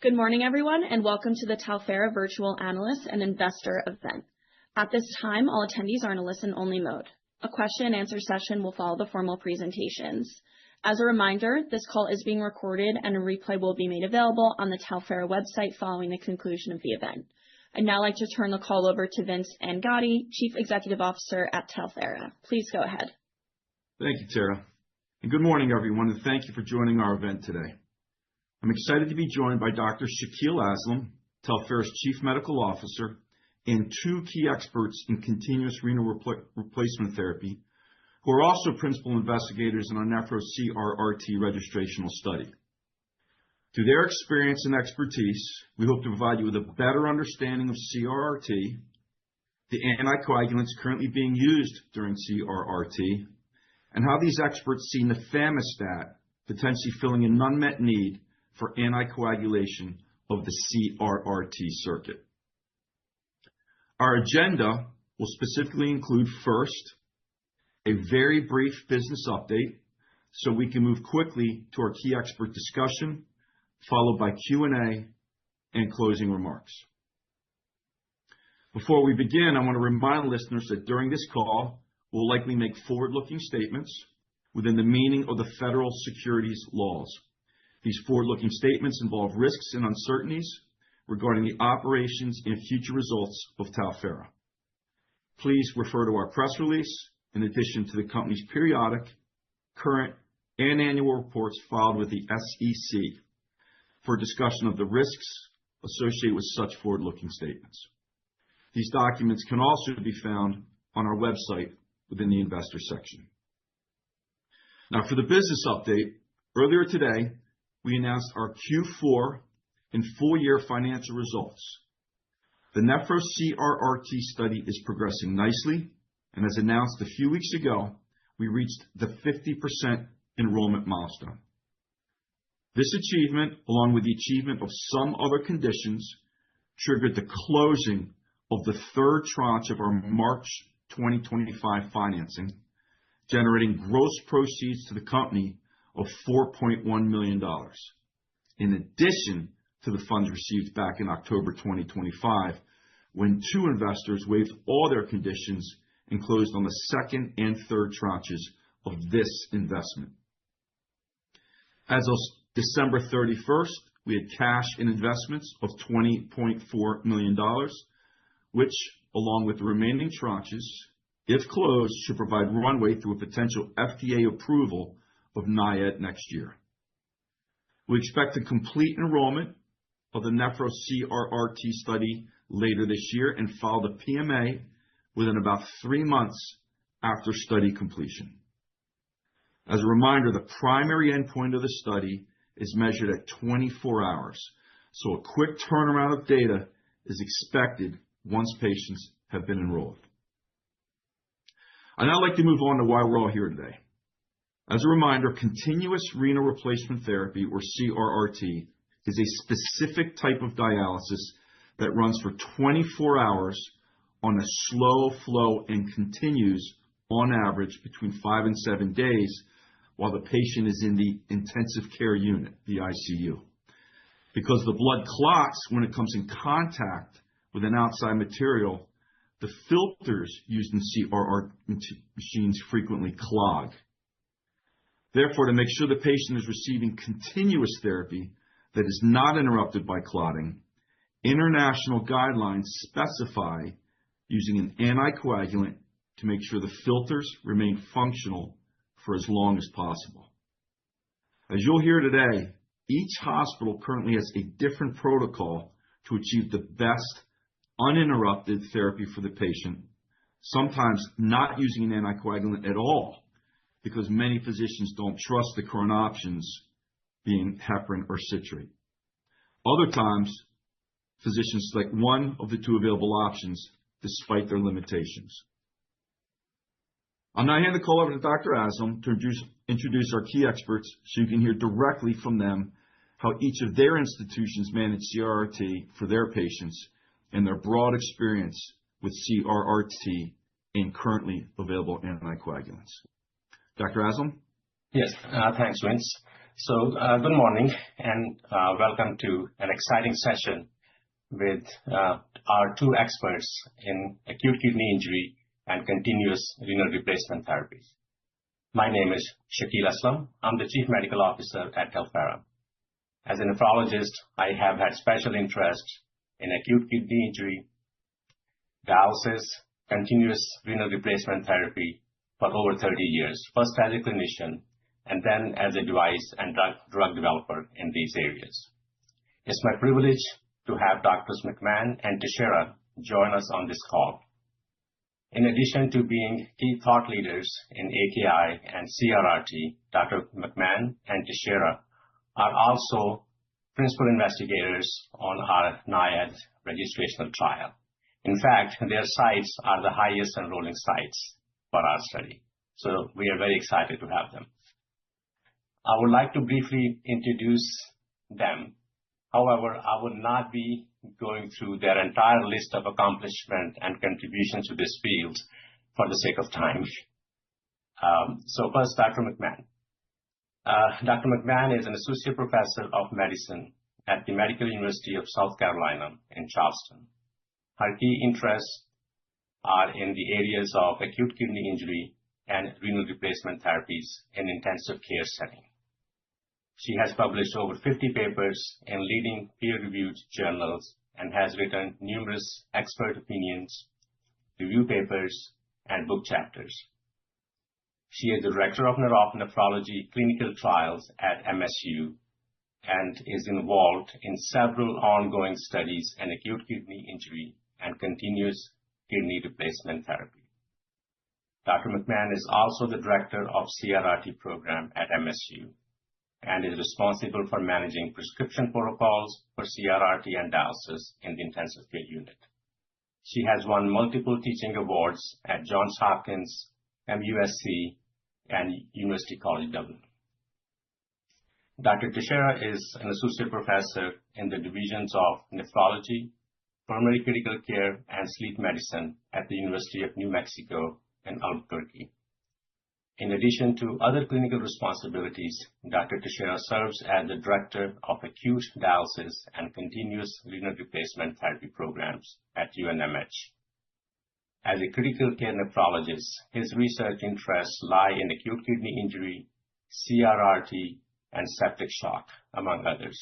Good morning, everyone, and welcome to the Talphera Virtual Analyst and Investor event. At this time, all attendees are in a listen-only mode. A question and answer session will follow the formal presentations. As a reminder, this call is being recorded and a replay will be made available on the Talphera website following the conclusion of the event. I'd now like to turn the call over to Vince Angotti, Chief Executive Officer at Talphera. Please go ahead. Thank you, Tara. And good morning, everyone, and thank you for joining our event today. I'm excited to be joined by Dr. Shakil Aslam, Talphera's Chief Medical Officer, and two key experts in continuous renal replacement therapy, who are also principal investigators in our Nephro-CRRT registrational study. Through their experience and expertise, we hope to provide you with a better understanding of CRRT, the anticoagulants currently being used during CRRT, and how these experts see nafamostat potentially filling an unmet need for anticoagulation of the CRRT circuit. Our agenda will specifically include, first, a very brief business update so we can move quickly to our key expert discussion, followed by Q&A and closing remarks. Before we begin, I want to remind listeners that during this call, we'll likely make forward-looking statements within the meaning of the federal securities laws. These forward-looking statements involve risks and uncertainties regarding the operations and future results of Talphera. Please refer to our press release, in addition to the company's periodic, current, and annual reports filed with the SEC for a discussion of the risks associated with such forward-looking statements. These documents can also be found on our website within the investor section. Now, for the business update, earlier today, we announced our Q4 and full-year financial results. The Nephro-CRRT study is progressing nicely, and as announced a few weeks ago, we reached the 50% enrollment milestone. This achievement, along with the achievement of some other conditions, triggered the closing of the third tranche of our March 2025 financing, generating gross proceeds to the company of $4.1 million, in addition to the funds received back in October 2025, when two investors waived all their conditions and closed on the second and third tranches of this investment. As of December 31st, we had cash and investments of $20.4 million, which, along with the remaining tranches, if closed, should provide runway through a potential FDA approval of NIAID next year. We expect to complete enrollment of the Nephro-CRRT study later this year and file the PMA within about 3 months after study completion. As a reminder, the primary endpoint of the study is measured at 24 hours, so a quick turnaround of data is expected once patients have been enrolled. I'd now like to move on to why we're all here today. As a reminder, continuous renal replacement therapy, or CRRT, is a specific type of dialysis that runs for 24 hours on a slow flow and continues, on average, between 5 and 7 days while the patient is in the intensive care unit, the ICU. Because the blood clots when it comes in contact with an outside material, the filters used in CRRT machines frequently clog. Therefore, to make sure the patient is receiving continuous therapy that is not interrupted by clotting, international guidelines specify using an anticoagulant to make sure the filters remain functional for as long as possible. As you'll hear today, each hospital currently has a different protocol to achieve the best uninterrupted therapy for the patient, sometimes not using an anticoagulant at all, because many physicians don't trust the current options, being heparin or citrate. Other times, physicians select one of the two available options despite their limitations. I'll now hand the call over to Dr. Aslam to introduce our key experts so you can hear directly from them how each of their institutions manage CRRT for their patients and their broad experience with CRRT and currently available anticoagulants. Dr. Aslam? Yes, thanks, Vince. Good morning and welcome to an exciting session with our two experts in acute kidney injury and continuous renal replacement therapies. My name is Shakil Aslam. I'm the Chief Medical Officer at Talphera. As a nephrologist, I have had special interest in acute kidney injury, dialysis, continuous renal replacement therapy for over 30 years, first as a clinician and then as a device and drug developer in these areas. It's my privilege to have Drs. McMahon and Talphera join us on this call. In addition to being key thought leaders in AKI and CRRT, Dr. McMahon and Talphera are also principal investigators on our NIAID registrational trial. In fact, their sites are the highest enrolling sites for our study. So we are very excited to have them. I would like to briefly introduce them. However, I will not be going through their entire list of accomplishments and contributions to this field for the sake of time. So first, Dr. McMahon. Dr. McMahon is an associate professor of medicine at the Medical University of South Carolina in Charleston. Her key interests are in the areas of acute kidney injury and renal replacement therapies in intensive care setting. She has published over 50 papers in leading peer-reviewed journals and has written numerous expert opinions, review papers, and book chapters. She is the Director of Nephrology Clinical Trials at MSU and is involved in several ongoing studies in acute kidney injury and continuous kidney replacement therapy. Dr. McMahon is also the Director of CRRT program at MSU and is responsible for managing prescription protocols for CRRT and dialysis in the intensive care unit. She has won multiple teaching awards at Johns Hopkins, MUSC, and University College Dublin. Dr. Talphera is an associate professor in the divisions of nephrology, pulmonary critical care, and sleep medicine at the University of New Mexico in Albuquerque. In addition to other clinical responsibilities, Dr. Talphera serves as the Director of Acute Dialysis and Continuous Renal Replacement Therapy Programs at UNMH. As a critical care nephrologist, his research interests lie in acute kidney injury, CRRT, and septic shock, among others.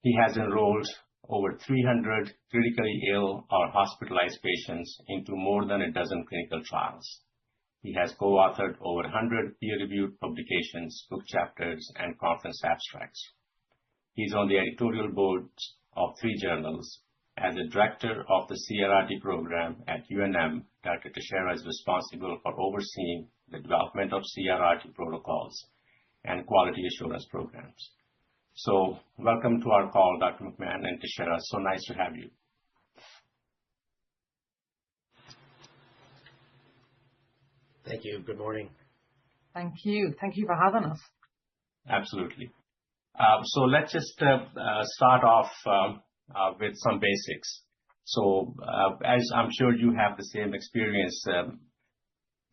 He has enrolled over 300 critically ill or hospitalized patients into more than a dozen clinical trials. He has co-authored over 100 peer-reviewed publications, book chapters, and conference abstracts. He's on the editorial boards of 3 journals. As a director of the CRRT program at UNM, Dr. Talphera is responsible for overseeing the development of CRRT protocols and quality assurance programs. So welcome to our call, Dr. McMahon and Talphera. So nice to have you. Thank you. Good morning. Thank you. Thank you for having us. Absolutely. So let's just start off with some basics. So as I'm sure you have the same experience,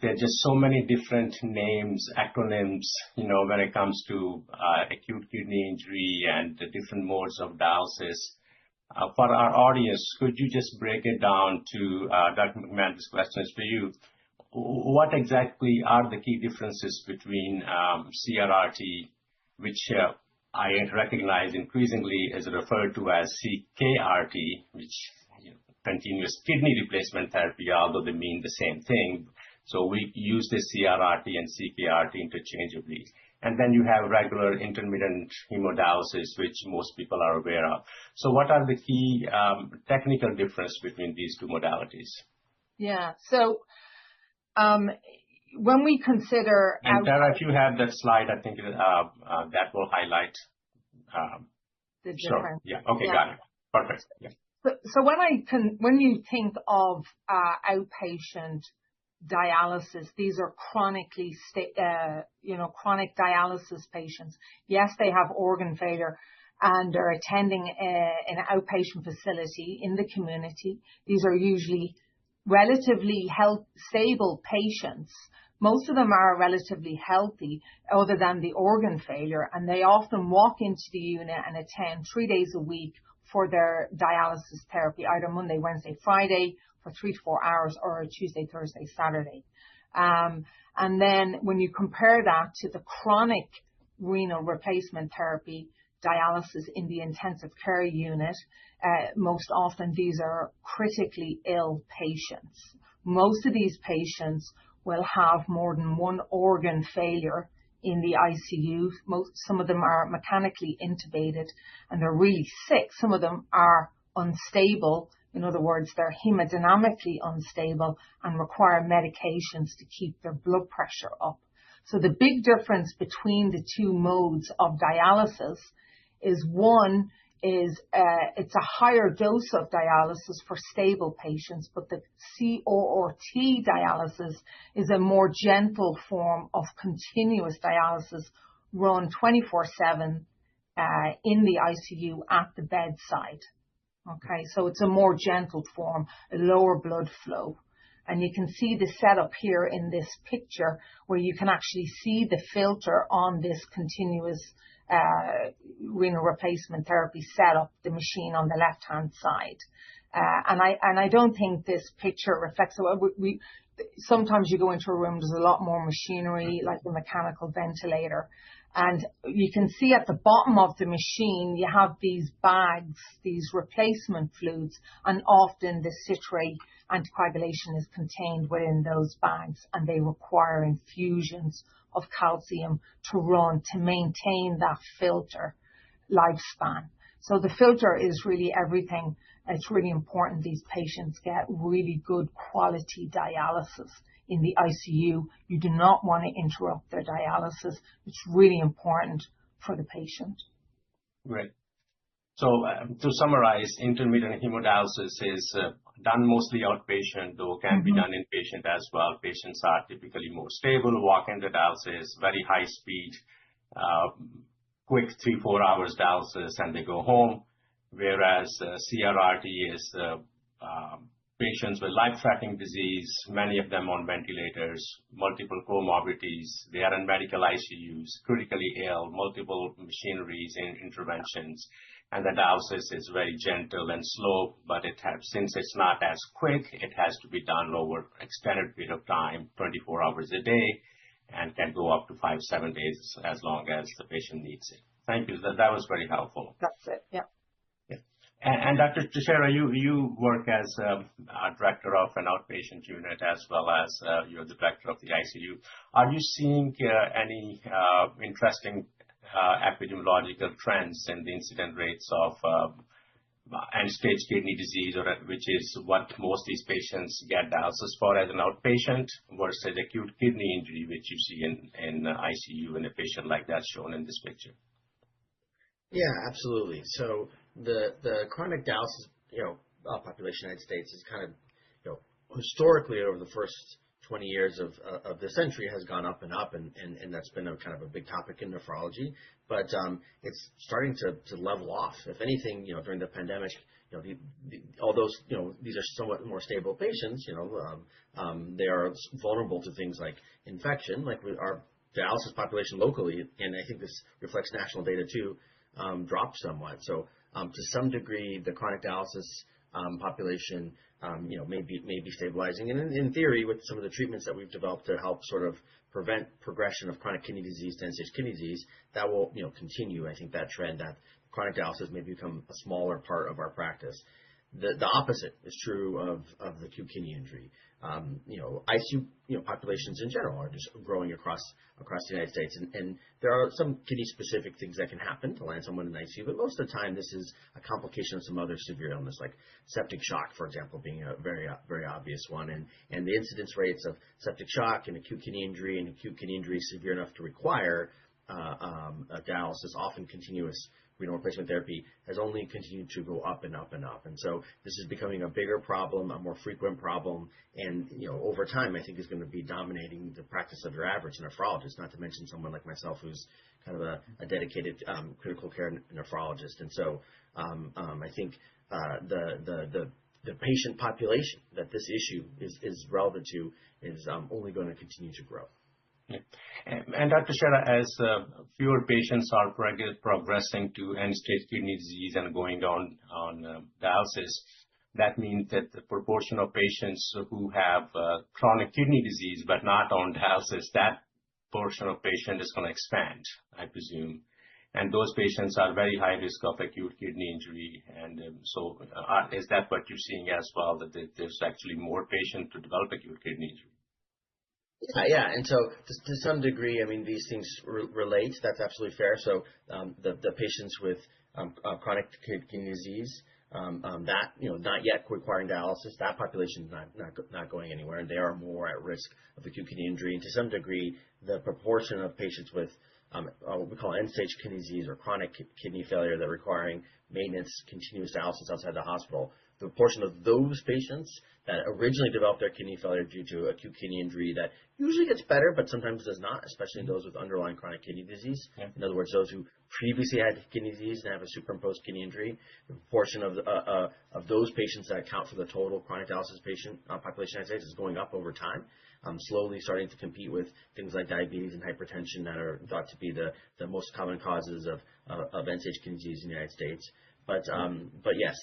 there are just so many different names, acronyms, when it comes to acute kidney injury and the different modes of dialysis. For our audience, could you just break it down to Dr. McMahon, this question is for you. What exactly are the key differences between CRRT, which I recognize increasingly is referred to as CKRT, which continuous kidney replacement therapy, although they mean the same thing. So we use the CRRT and CKRT interchangeably. And then you have regular intermittent hemodialysis, which most people are aware of. So what are the key technical differences between these two modalities? Yeah. So when we consider... And Tara, if you have that slide, I think that will highlight... the difference. Sure. Yeah. Okay, yeah. Got it. Perfect. Yeah. So when you think of outpatient dialysis, these are chronic dialysis patients. Yes, they have organ failure and are attending an outpatient facility in the community. These are usually relatively stable patients, Most of them are relatively healthy other than the organ failure, and they often walk into the unit and attend 3 days a week for their dialysis therapy, either Monday, Wednesday, Friday for 3 to 4 hours, or Tuesday, Thursday, Saturday. And then when you compare that to the chronic renal replacement therapy, dialysis in the intensive care unit, most often these are critically ill patients. Most of these patients will have more than one organ failure in the ICU. Some of them are mechanically intubated and they're really sick. Some of them are unstable. In other words, they're hemodynamically unstable and require medications to keep their blood pressure up. So the big difference between the two modes of dialysis is one is it's a higher dose of dialysis for stable patients, but the CORT dialysis is a more gentle form of continuous dialysis run 24/7 in the ICU at the bedside. Okay, so it's a more gentle form, a lower blood flow. And you can see the setup here in this picture where you can actually see the filter on this continuous renal replacement therapy setup, the machine on the left-hand side. And I don't think this picture reflects it. Sometimes you go into a room, there's a lot more machinery, like the mechanical ventilator. And you can see at the bottom of the machine, you have these bags, these replacement fluids, and often the citrate anticoagulation is contained within those bags, and they require infusions of calcium to run, to maintain that filter lifespan. So the filter is really everything. It's really important these patients get really good quality dialysis in the ICU. You do not want to interrupt their dialysis. It's really important for the patient. Great. So to summarize, intermittent hemodialysis is done mostly outpatient, though can be done inpatient as well. Patients are typically more stable, walk into dialysis, very high speed, quick 3-4 hours dialysis, and they go home. Whereas CRRT is patients with life-threatening disease, many of them on ventilators, multiple comorbidities, they are in medical ICUs, critically ill, multiple machineries and interventions, and the dialysis is very gentle and slow, but since it's not as quick, it has to be done over extended period of time, 24 hours a day, and can go up to 5-7 days as long as the patient needs it. Thank you. That was very helpful. That's it. Yeah. And Dr. Talphera, you work as a director of an outpatient unit as well as you're the director of the ICU. Are you seeing any interesting epidemiological trends in the incident rates of end-stage kidney disease, which is what most of these patients get dialysis for as an outpatient, versus acute kidney injury, which you see in ICU in a patient like that shown in this picture? Yeah, absolutely. So the chronic dialysis, population in the United States is kind of, historically over the first 20 years of this century has gone up and up, and that's been a kind of a big topic in nephrology. But it's starting to level off. If anything, during the pandemic, all those, these are somewhat more stable patients. They are vulnerable to things like infection, like with our dialysis population locally, and I think this reflects national data too. Dropped somewhat. So to some degree, the chronic dialysis population, may be stabilizing. And in theory, with some of the treatments that we've developed to help sort of prevent progression of chronic kidney disease to end-stage kidney disease, that will, continue. I think that trend that chronic dialysis may become a smaller part of our practice. The opposite is true of the acute kidney injury. ICU populations in general are just growing across the United States, and there are some kidney-specific things that can happen to land someone in ICU, but most of the time this is a complication of some other severe illness, like septic shock, for example, being a very very obvious one, and the incidence rates of septic shock and acute kidney injury severe enough to require a dialysis, often continuous renal replacement therapy, has only continued to go up and up and up. And so this is becoming a bigger problem, a more frequent problem, and over time I think is going to be dominating the practice of your average nephrologist, not to mention someone like myself who's kind of a dedicated critical care nephrologist. And so I think the the patient population that this issue is relevant to is only going to continue to grow. Yeah. And Dr. Shera, as fewer patients are progressing to end-stage kidney disease and going on dialysis, that means that the proportion of patients who have chronic kidney disease but not on dialysis, that portion of patient is going to expand, I presume. And those patients are very high risk of acute kidney injury. And so is that what you're seeing as well, that there's actually more patients to develop acute kidney injury? Yeah. And so to some degree, I mean, these things relate. That's absolutely fair. So the patients with chronic kidney disease, that, not yet requiring dialysis, that population is not going anywhere, and they are more at risk of acute kidney injury. And to some degree, the proportion of patients with what we call end-stage kidney disease or chronic kidney failure that requiring maintenance, continuous dialysis outside the hospital, the proportion of those patients that originally developed their kidney failure due to acute kidney injury that usually gets better, but sometimes does not, especially in those with underlying chronic kidney disease. Yeah. In other words, those who previously had kidney disease and have a superimposed kidney injury, the proportion of those patients that account for the total chronic dialysis patient population in the United States is going up over time. Slowly starting to compete with things like diabetes and hypertension that are thought to be the most common causes of end-stage kidney disease in the United States. But yes,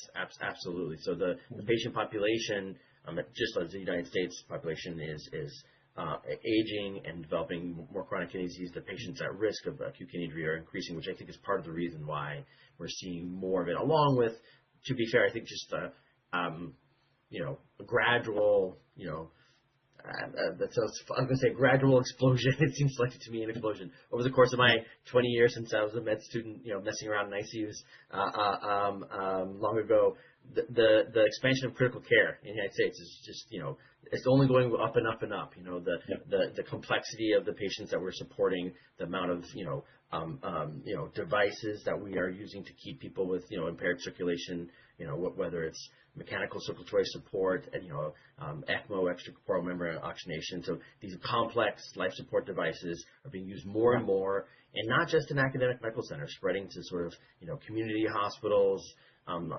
absolutely. So the patient population, just as the United States population is aging and developing more chronic kidney disease, the patients at risk of acute kidney injury are increasing, which I think is part of the reason why we're seeing more of it. Along with, to be fair, I think just a gradual, so I'm going to say gradual explosion. It seems like to me an explosion over the course of my 20 years since I was a med student, messing around in ICUs long ago. The expansion of critical care in the United States is just, it's only going up and up and up. The complexity of the patients that we're supporting, the amount of devices that we are using to keep people with impaired circulation, whether it's mechanical circulatory support and ECMO, extracorporeal membrane oxygenation. So these complex life support devices are being used more and more, and not just in academic medical centers, spreading to sort of community hospitals, and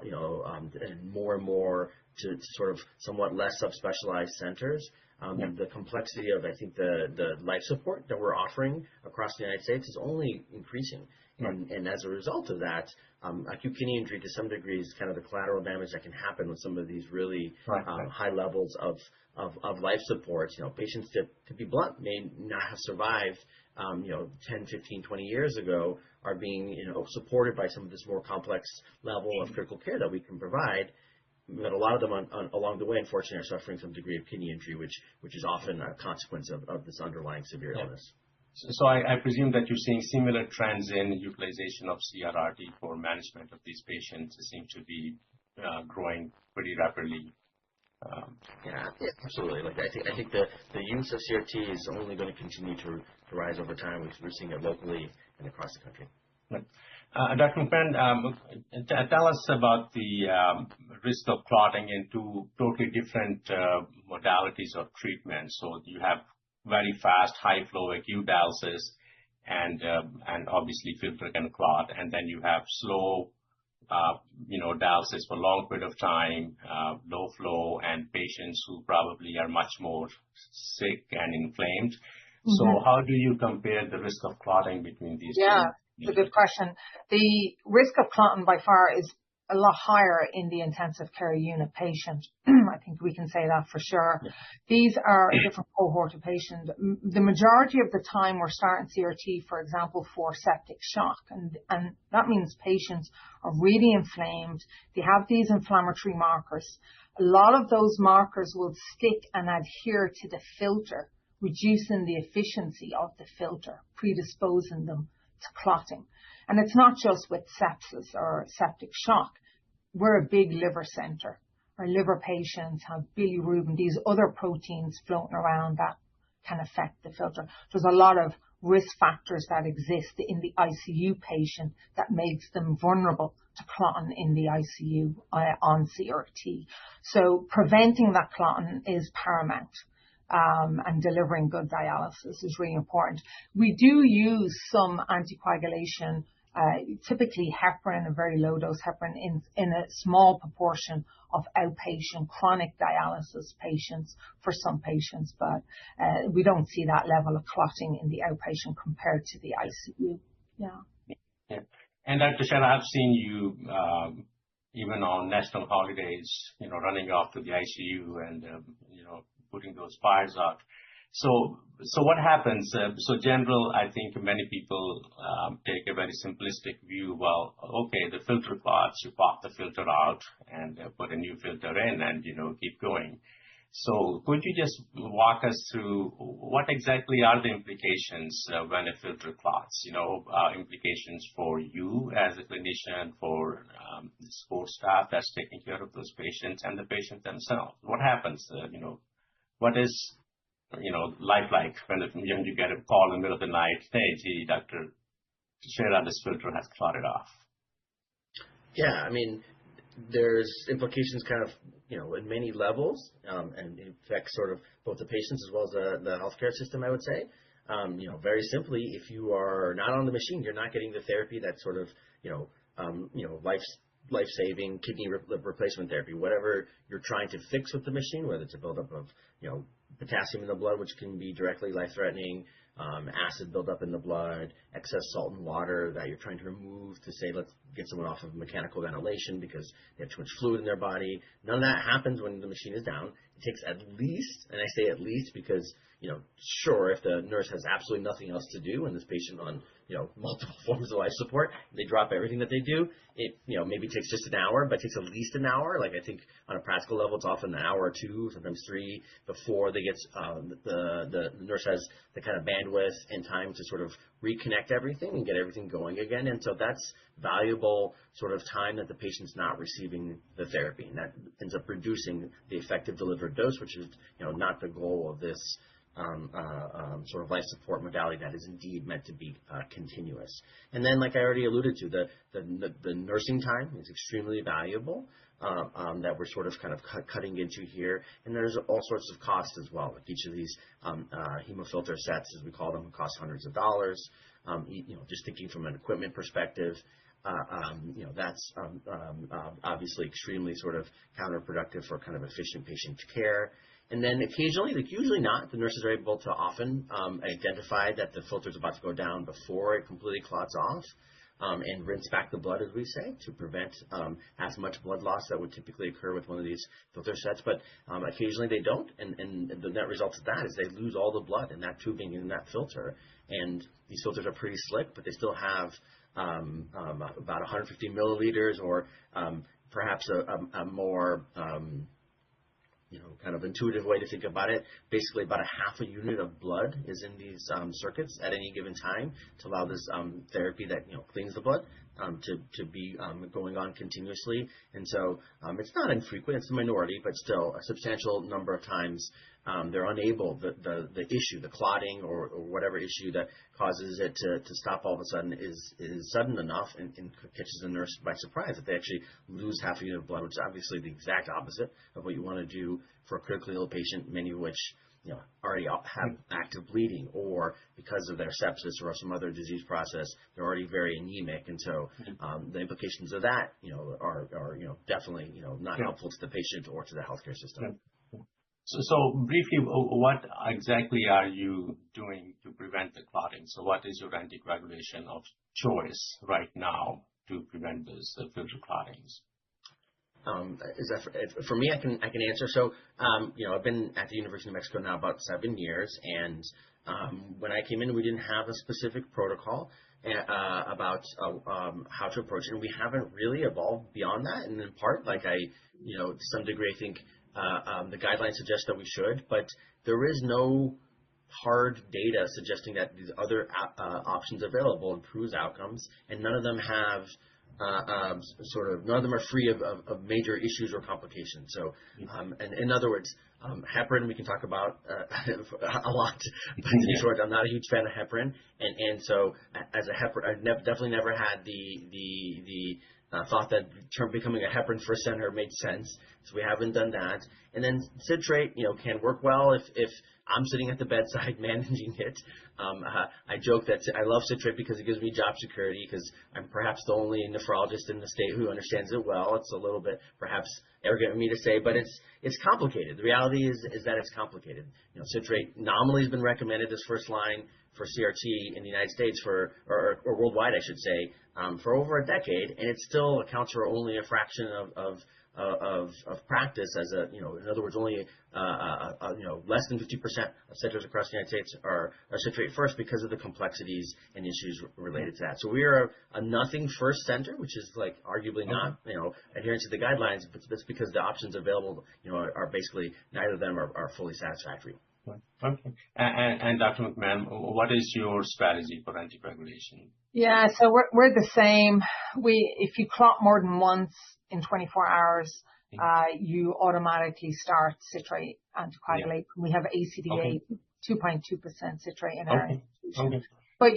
more and more to sort of somewhat less subspecialized centers. The complexity of, I think, the life support that we're offering across the United States is only increasing. And as a result of that, acute kidney injury to some degree is kind of the collateral damage that can happen with some of these really high levels of life support. Patients, to be blunt, may not have survived 10, 15, 20 years ago, are being supported by some of this more complex level of critical care that we can provide. But a lot of them along the way, unfortunately, are suffering some degree of kidney injury, which is often a consequence of this underlying severe illness. So I presume that you're seeing similar trends in utilization of CRRT for management of these patients. It seems to be growing pretty rapidly. Yeah, absolutely. I think the use of CRT is only going to continue to rise over time. We're seeing it locally and across the country. Right. Dr. McMahon, tell us about the risk of clotting in two totally different modalities of treatment. So you have very fast, high flow acute dialysis, and obviously filter can clot, and then you have slow, dialysis for a long period of time, low flow, and patients who probably are much more sick and inflamed. Mm-hmm. So how do you compare the risk of clotting between these two? Yeah, it's a good question. The risk of clotting by far is a lot higher in the intensive care unit patient. I think we can say that for sure. Yeah. These are a different cohort of patients. The majority of the time we're starting CRT, for example, for septic shock. And that means patients are really inflamed. They have these inflammatory markers. A lot of those markers will stick and adhere to the filter, reducing the efficiency of the filter, predisposing them to clotting. And it's not just with sepsis or septic shock. We're a big liver center. Our liver patients have bilirubin, these other proteins floating around that can affect the filter. There's a lot of risk factors that exist in the ICU patient that makes them vulnerable to clotting in the ICU on CRT. So preventing that clotting is paramount. And delivering good dialysis is really important. We do use some anticoagulation typically heparin, a very low dose heparin in a small proportion of outpatient chronic dialysis patients for some patients, but we don't see that level of clotting in the outpatient compared to the ICU. Yeah. And Dr. Talphera, I've seen you even on national holidays, running off to the ICU and, putting those fires out. So what happens? So general, I think many people take a very simplistic view. Well, okay, the filter clots, you pop the filter out and put a new filter in and, keep going. So could you just walk us through what exactly are the implications when a filter clots, implications for you as a clinician, for the support staff that's taking care of those patients and the patient themselves? What happens? What is life like when you get a call in the middle of the night, hey, gee, Dr. Talphera, this filter has clotted off? Yeah, I mean, there's implications kind of, in many levels, and it affects sort of both the patients as well as the healthcare system, I would say. Very simply, if you are not on the machine, you're not getting the therapy that sort of, life-saving kidney replacement therapy, whatever you're trying to fix with the machine, whether it's a buildup of, potassium in the blood, which can be directly life-threatening, acid buildup in the blood, excess salt and water that you're trying to remove to say, let's get someone off of mechanical ventilation because they have too much fluid in their body. None of that happens when the machine is down. It takes at least, and I say at least because, sure, if the nurse has absolutely nothing else to do and this patient on, multiple forms of life support, they drop everything that they do, it, maybe takes just an hour, but it takes at least an hour. Like I think on a practical level, it's often an hour or two, sometimes three, before they get, the nurse has the kind of bandwidth and time to sort of reconnect everything and get everything going again. And so that's valuable sort of time that the patient's not receiving the therapy. And that ends up reducing the effective delivered dose, which is, not the goal of this sort of life support modality that is indeed meant to be continuous. And then, like I already alluded to, the nursing time is extremely valuable that we're sort of kind of cutting into here. And there's all sorts of costs as well. Like each of these hemofilter sets, as we call them, cost hundreds of dollars. Just thinking from an equipment perspective, that's obviously extremely sort of counterproductive for kind of efficient patient care. And then occasionally, like usually not, the nurses are able to often identify that the filter is about to go down before it completely clots off and rinse back the blood, as we say, to prevent as much blood loss that would typically occur with one of these filter sets. But occasionally they don't, and the net result of that is they lose all the blood in that tubing and in that filter. And these filters are pretty slick, but they still have about 150 milliliters or perhaps a more kind of intuitive way to think about it. Basically, about a half a unit of blood is in these circuits at any given time to allow this therapy that cleans the blood to be going on continuously. And so it's not infrequent; it's a minority, but still a substantial number of times they're unable. The issue, the clotting or whatever issue that causes it to stop all of a sudden is sudden enough and catches the nurse by surprise that they actually lose half a unit of blood, which is obviously the exact opposite of what you want to do for a critically ill patient, many of which already have active bleeding, or because of their sepsis or some other disease process, they're already very anemic, and so the implications of that are definitely not helpful to the patient or to the healthcare system. Yeah. So briefly, what exactly are you doing to prevent the clotting? So what is your anticoagulation of choice right now to prevent those filter clottings? Is that for me? I can answer. So, I've been at the University of Mexico now about 7 years, and when I came in, we didn't have a specific protocol about how to approach it, and we haven't really evolved beyond that. And in part, like to some degree, I think the guidelines suggest that we should, but there is no hard data suggesting that these other options available improves outcomes, and none of them have none of them are free of major issues or complications. So, and in other words, Heparin, we can talk about a lot, but to be short, I'm not a huge fan of heparin, and so as a heparin, I've definitely never had the thought that becoming a heparin first center made sense, so we haven't done that. And then citrate, can work well if I'm sitting at the bedside managing it. I joke that I love citrate because it gives me job security, because I'm perhaps the only nephrologist in the state who understands it well. It's a little bit perhaps arrogant of me to say, but it's complicated. The reality is that it's complicated. Citrate nominally has been recommended as first line for CRT in the United States or worldwide, I should say, for over a decade, and it still accounts for only a fraction of practice. In other words, only less than 50% of centers across the United States are citrate first because of the complexities and issues related to that. So we are a nothing first center, which is like arguably not adherence to the guidelines, but it's because the options available are basically neither of them are fully satisfactory. Okay. And Dr. McMahon, what is your strategy for anticoagulation? Yeah, so we're the same. If you clot more than once in 24 hours, you automatically start citrate anticoagulate. We have ACDA 2.2% citrate in our institution. Okay. But,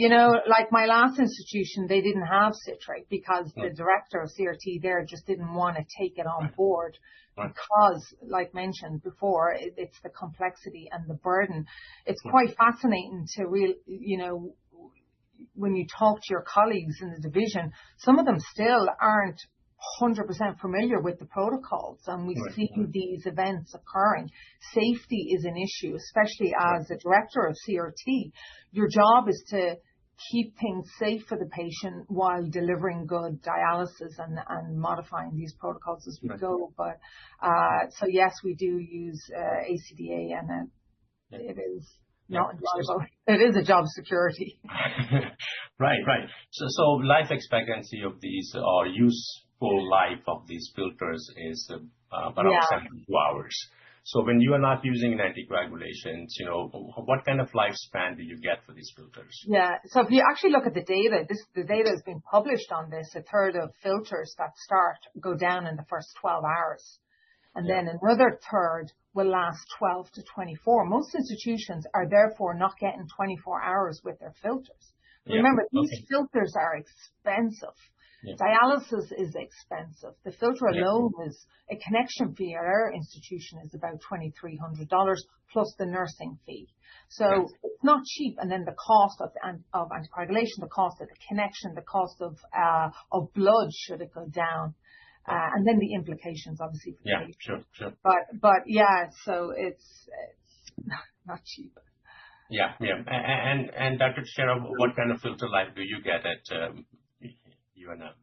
like my last institution, they didn't have citrate because the director of CRT there just didn't want to take it on board because, like mentioned before, it's the complexity and the burden. It's quite fascinating to when you talk to your colleagues in the division, some of them still aren't 100% familiar with the protocols, and we see these events occurring. Safety is an issue, especially as a director of CRT. Your job is to keep things safe for the patient while delivering good dialysis and modifying these protocols as we go. But so yes, we do use ACDA, and it is not enjoyable. It is a job security. Right. So life expectancy of these or useful life of these filters is around 72 hours. So when you are not using an anticoagulation, what kind of lifespan do you get for these filters? Yeah. So if you actually look at the data, the data has been published on this. A third of filters that go down in the first 12 hours. And then another third will last 12 to 24. Most institutions are therefore not getting 24 hours with their filters. Remember, these filters are expensive. Dialysis is expensive. The filter alone is a connection fee at our institution is about $2,300 plus the nursing fee. So it's not cheap. And then the cost of anticoagulation, the cost of the connection, the cost of blood should it go down. And then the implications, obviously, for the patient. Sure. But so it's not cheap. Yeah. And Dr. Talphera, what kind of filter life do you get at UNM?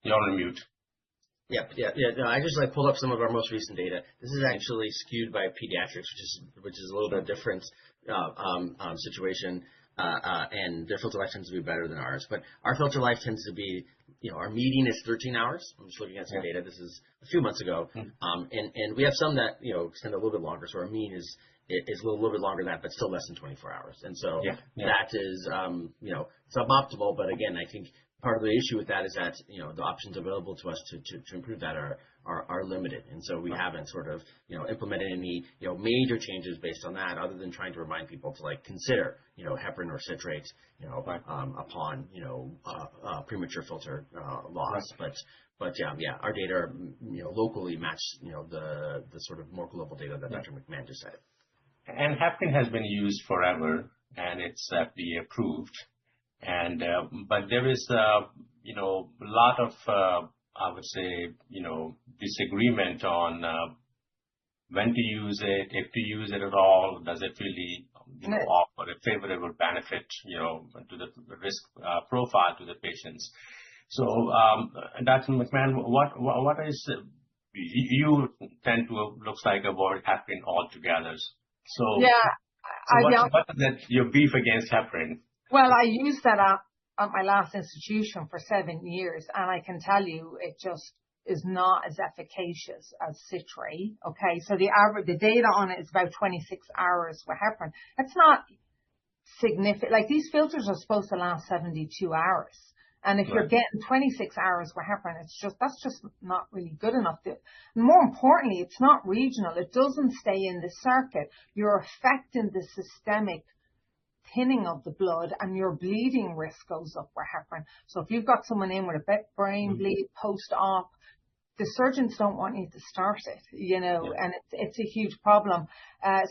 You're on mute. Yeah. No, I just pulled up some of our most recent data. This is actually skewed by pediatrics, which is a little bit different situation. And their filter life tends to be better than ours. But our filter life tends to be, our median is 13 hours. I'm just looking at some data. This is a few months ago. And we have some that, extend a little bit longer. So our mean is a little bit longer than that, but still less than 24 hours. And so that is, it's suboptimal. But again, I think part of the issue with that is that, the options available to us to improve that are limited. And so we haven't sort of, implemented any, major changes based on that, other than trying to remind people to consider, heparin or citrate, upon, premature filter loss. But our data, locally match, the sort of more global data that Dr. McMahon just said. And heparin has been used forever, and it's FDA approved. And but there is a lot of I would say disagreement on when to use it, if to use it at all, does it really offer a favorable benefit to the risk profile to the patients. So Dr. McMahon, what is you tend to looks like avoid heparin altogether. So what is that your beef against heparin? Well, I used that at my last institution for 7 years, and I can tell you it just is not as efficacious as citrate. Okay, so the data on it is about 26 hours with heparin. That's not significant. These filters are supposed to last 72 hours. And if you're getting 26 hours with heparin, that's just not really good enough. More importantly, it's not regional. It doesn't stay in the circuit. You're affecting the systemic thinning of the blood, and your bleeding risk goes up with heparin. So if you've got someone in with a brain bleed post-op, the surgeons don't want you to start it, and it's a huge problem.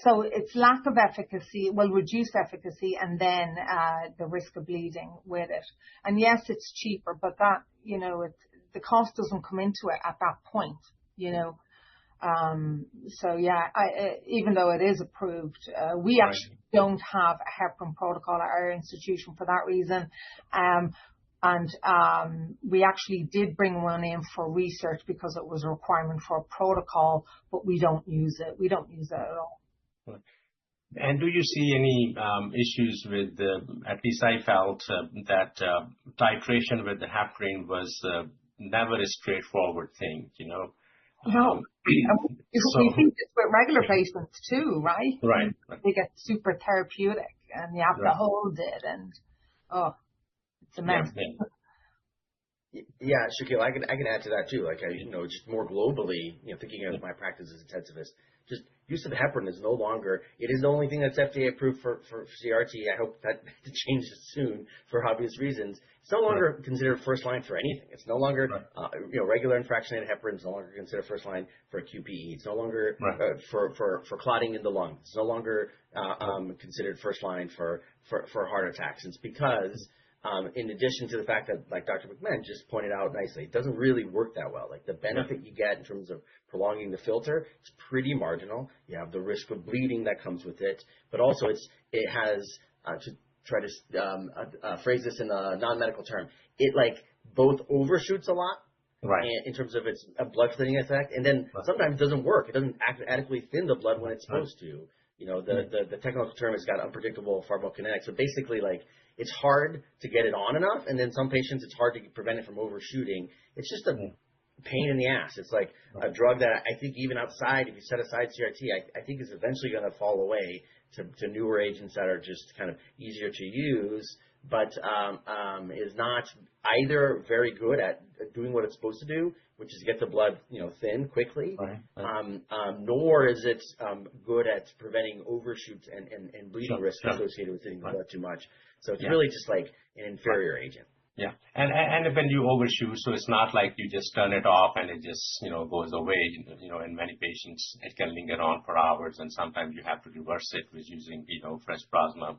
So it's lack of efficacy, reduced efficacy, and then the risk of bleeding with it. And yes, it's cheaper, but that, the cost doesn't come into it at that point, So yeah, even though it is approved, we actually don't have a heparin protocol at our institution for that reason. And we actually did bring one in for research because it was a requirement for a protocol, but we don't use it. We don't use it at all. And do you see any issues with, at least I felt that titration with the heparin was never a straightforward thing, No. We think this with regular patients too, right? Right. They get super therapeutic and you have to hold it and, it's a mess. Yeah, Shaquille, I can add to that too. Like, just more globally, thinking of my practice as intensivist, just use of heparin is no longer, it is the only thing that's FDA approved for CRT. I hope that changes soon for obvious reasons. It's no longer considered first line for anything. It's no longer, regular unfractionated heparin is no longer considered first line for QPE. It's no longer for clotting in the lung. It's no longer considered first line for heart attacks. It's because in addition to the fact that, like Dr. McMahon just pointed out nicely, it doesn't really work that well. Like the benefit you get in terms of prolonging the filter, it's pretty marginal. You have the risk of bleeding that comes with it, but also it has, to try to phrase this in a non-medical term, it both overshoots a lot. Right. In terms of its blood thinning effect, and then sometimes it doesn't work. It doesn't adequately thin the blood when it's supposed to. The technical term has got unpredictable pharmacokinetics. So basically, it's hard to get it on enough, and then some patients it's hard to prevent it from overshooting. It's just a pain in the ass. It's like a drug that I think even outside, if you set aside CRT, I think is eventually going to fall away to newer agents that are just kind of easier to use, but is not either very good at doing what it's supposed to do, which is get the blood thin quickly, nor is it good at preventing overshoots and bleeding risk associated with thinning the blood too much. So it's really just like an inferior agent. Yeah, and when you overshoot, so it's not like you just turn it off and it just goes away. In many patients it can linger on for hours, and sometimes you have to reverse it with using fresh plasma,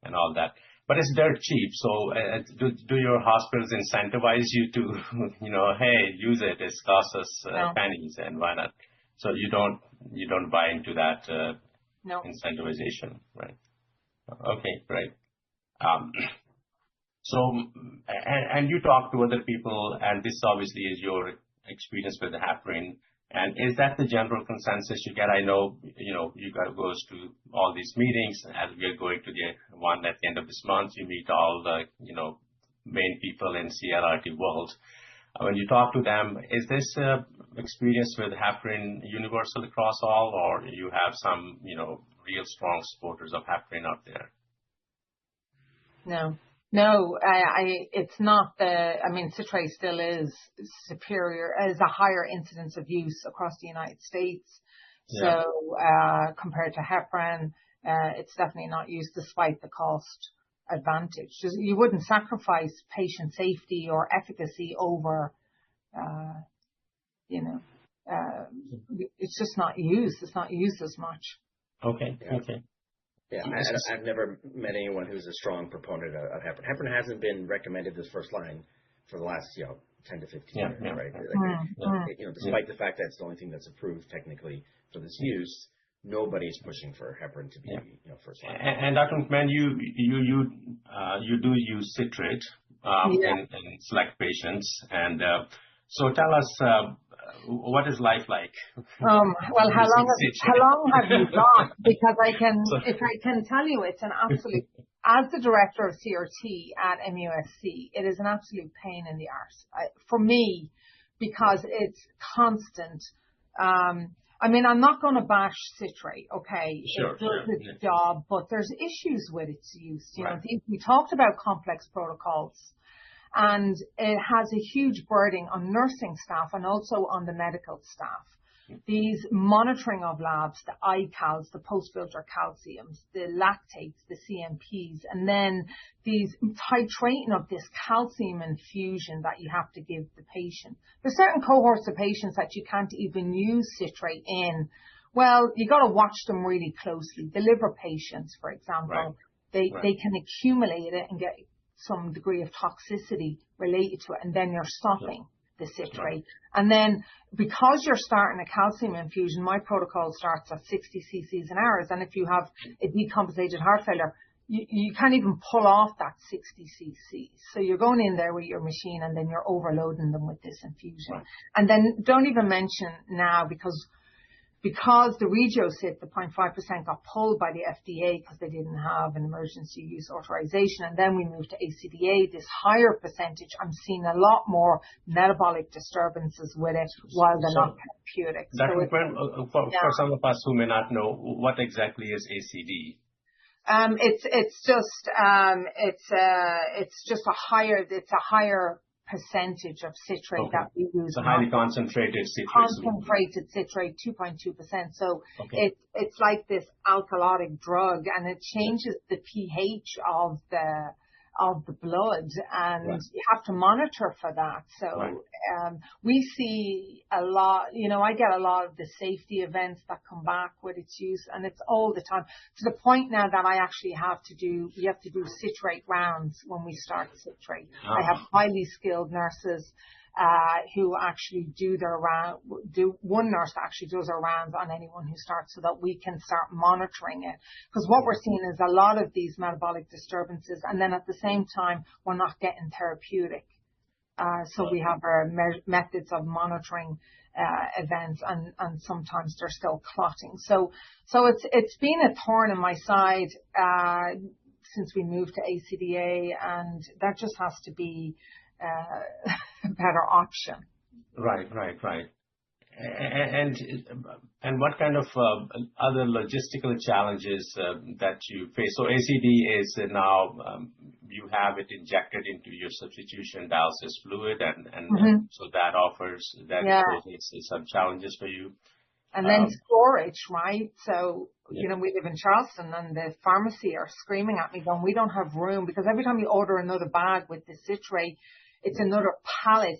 and all that. But it's dirt cheap. So do your hospitals incentivize you to hey, use it? It costs us pennies, and why not? So you don't buy into that incentivization, right? Okay, great. So, and you talk to other people, and this obviously is your experience with the heparin. And is that the general consensus you get? I know, you guys goes to all these meetings, as we are going to the one at the end of this month. You meet all the, main people in CLRT world. When you talk to them, is this experience with heparin universal across all, or you have some, real strong supporters of heparin out there? No, it's not citrate still is superior, is a higher incidence of use across the United States. Yeah. So, compared to heparin, it's definitely not used despite the cost advantage. You wouldn't sacrifice patient safety or efficacy over, it's just not used. It's not used as much. Okay. Yeah, I've never met anyone who's a strong proponent of heparin. Heparin hasn't been recommended as first line for the last 10 to 15 years, right? Despite the fact that it's the only thing that's approved technically for this use, nobody's pushing for heparin to be first line. And Dr. McMahon, you do use citrate in select patients, and so tell us. What is life like? Well, how long have you got? Because if I can tell you, it's an absolute, as the director of CRT at MUSC, it is an absolute pain in the arse for me, because it's constant. I mean, I'm not going to bash citrate, okay? Sure, It does sure. its job, but there's issues with its use. You know, Right. we talked about complex protocols, and it has a huge burden on nursing staff and also on the medical staff. These monitoring of labs, the iCals, the post-filter calciums, the lactates, the CMPs, and then these titrating of this calcium infusion that you have to give the patient. There's certain cohorts of patients that you can't even use citrate in. Well, you got to watch them really closely. The liver patients, for example, they can accumulate it and get some degree of toxicity related to it, and then you're stopping the citrate. And then because you're starting a calcium infusion, my protocol starts at 60 cc's an hour. And if you have a decompensated heart failure, you can't even pull off that 60 cc's. So you're going in there with your machine and then you're overloading them with this infusion. And then don't even mention now, because the Regio-Cit, the 0.5%, got pulled by the FDA because they didn't have an emergency use authorization. And then we moved to ACDA, this higher percentage. I'm seeing a lot more metabolic disturbances with it while they're not therapeutic. For some of us who may not know, what exactly is ACD? It's just a higher percentage of citrate that we use. So highly concentrated citrate. Concentrated citrate, 2.2%. So it's like this alkalotic drug, and it changes the pH of the blood, and you have to monitor for that. So we see a lot, you know, I get a lot of the safety events that come back with its use, and it's all the time, to the point now that we have to do citrate rounds when we start citrate. I have highly skilled nurses who actually one nurse actually does a round on anyone who starts, so that we can start monitoring it. Because what we're seeing is a lot of these metabolic disturbances, and then at the same time, we're not getting therapeutic. So we have our methods of monitoring events, and sometimes they're still clotting. So it's been a thorn in my side since we moved to ACDA, and that just has to be a better option. Right. And what kind of other logistical challenges that you face? So ACD is now you have it injected into your substitution dialysis fluid, and so that poses some challenges for you. And then storage, right? So, you know, we live in Charleston, and the pharmacy are screaming at me going, we don't have room, because every time you order another bag with the citrate, it's another pallet.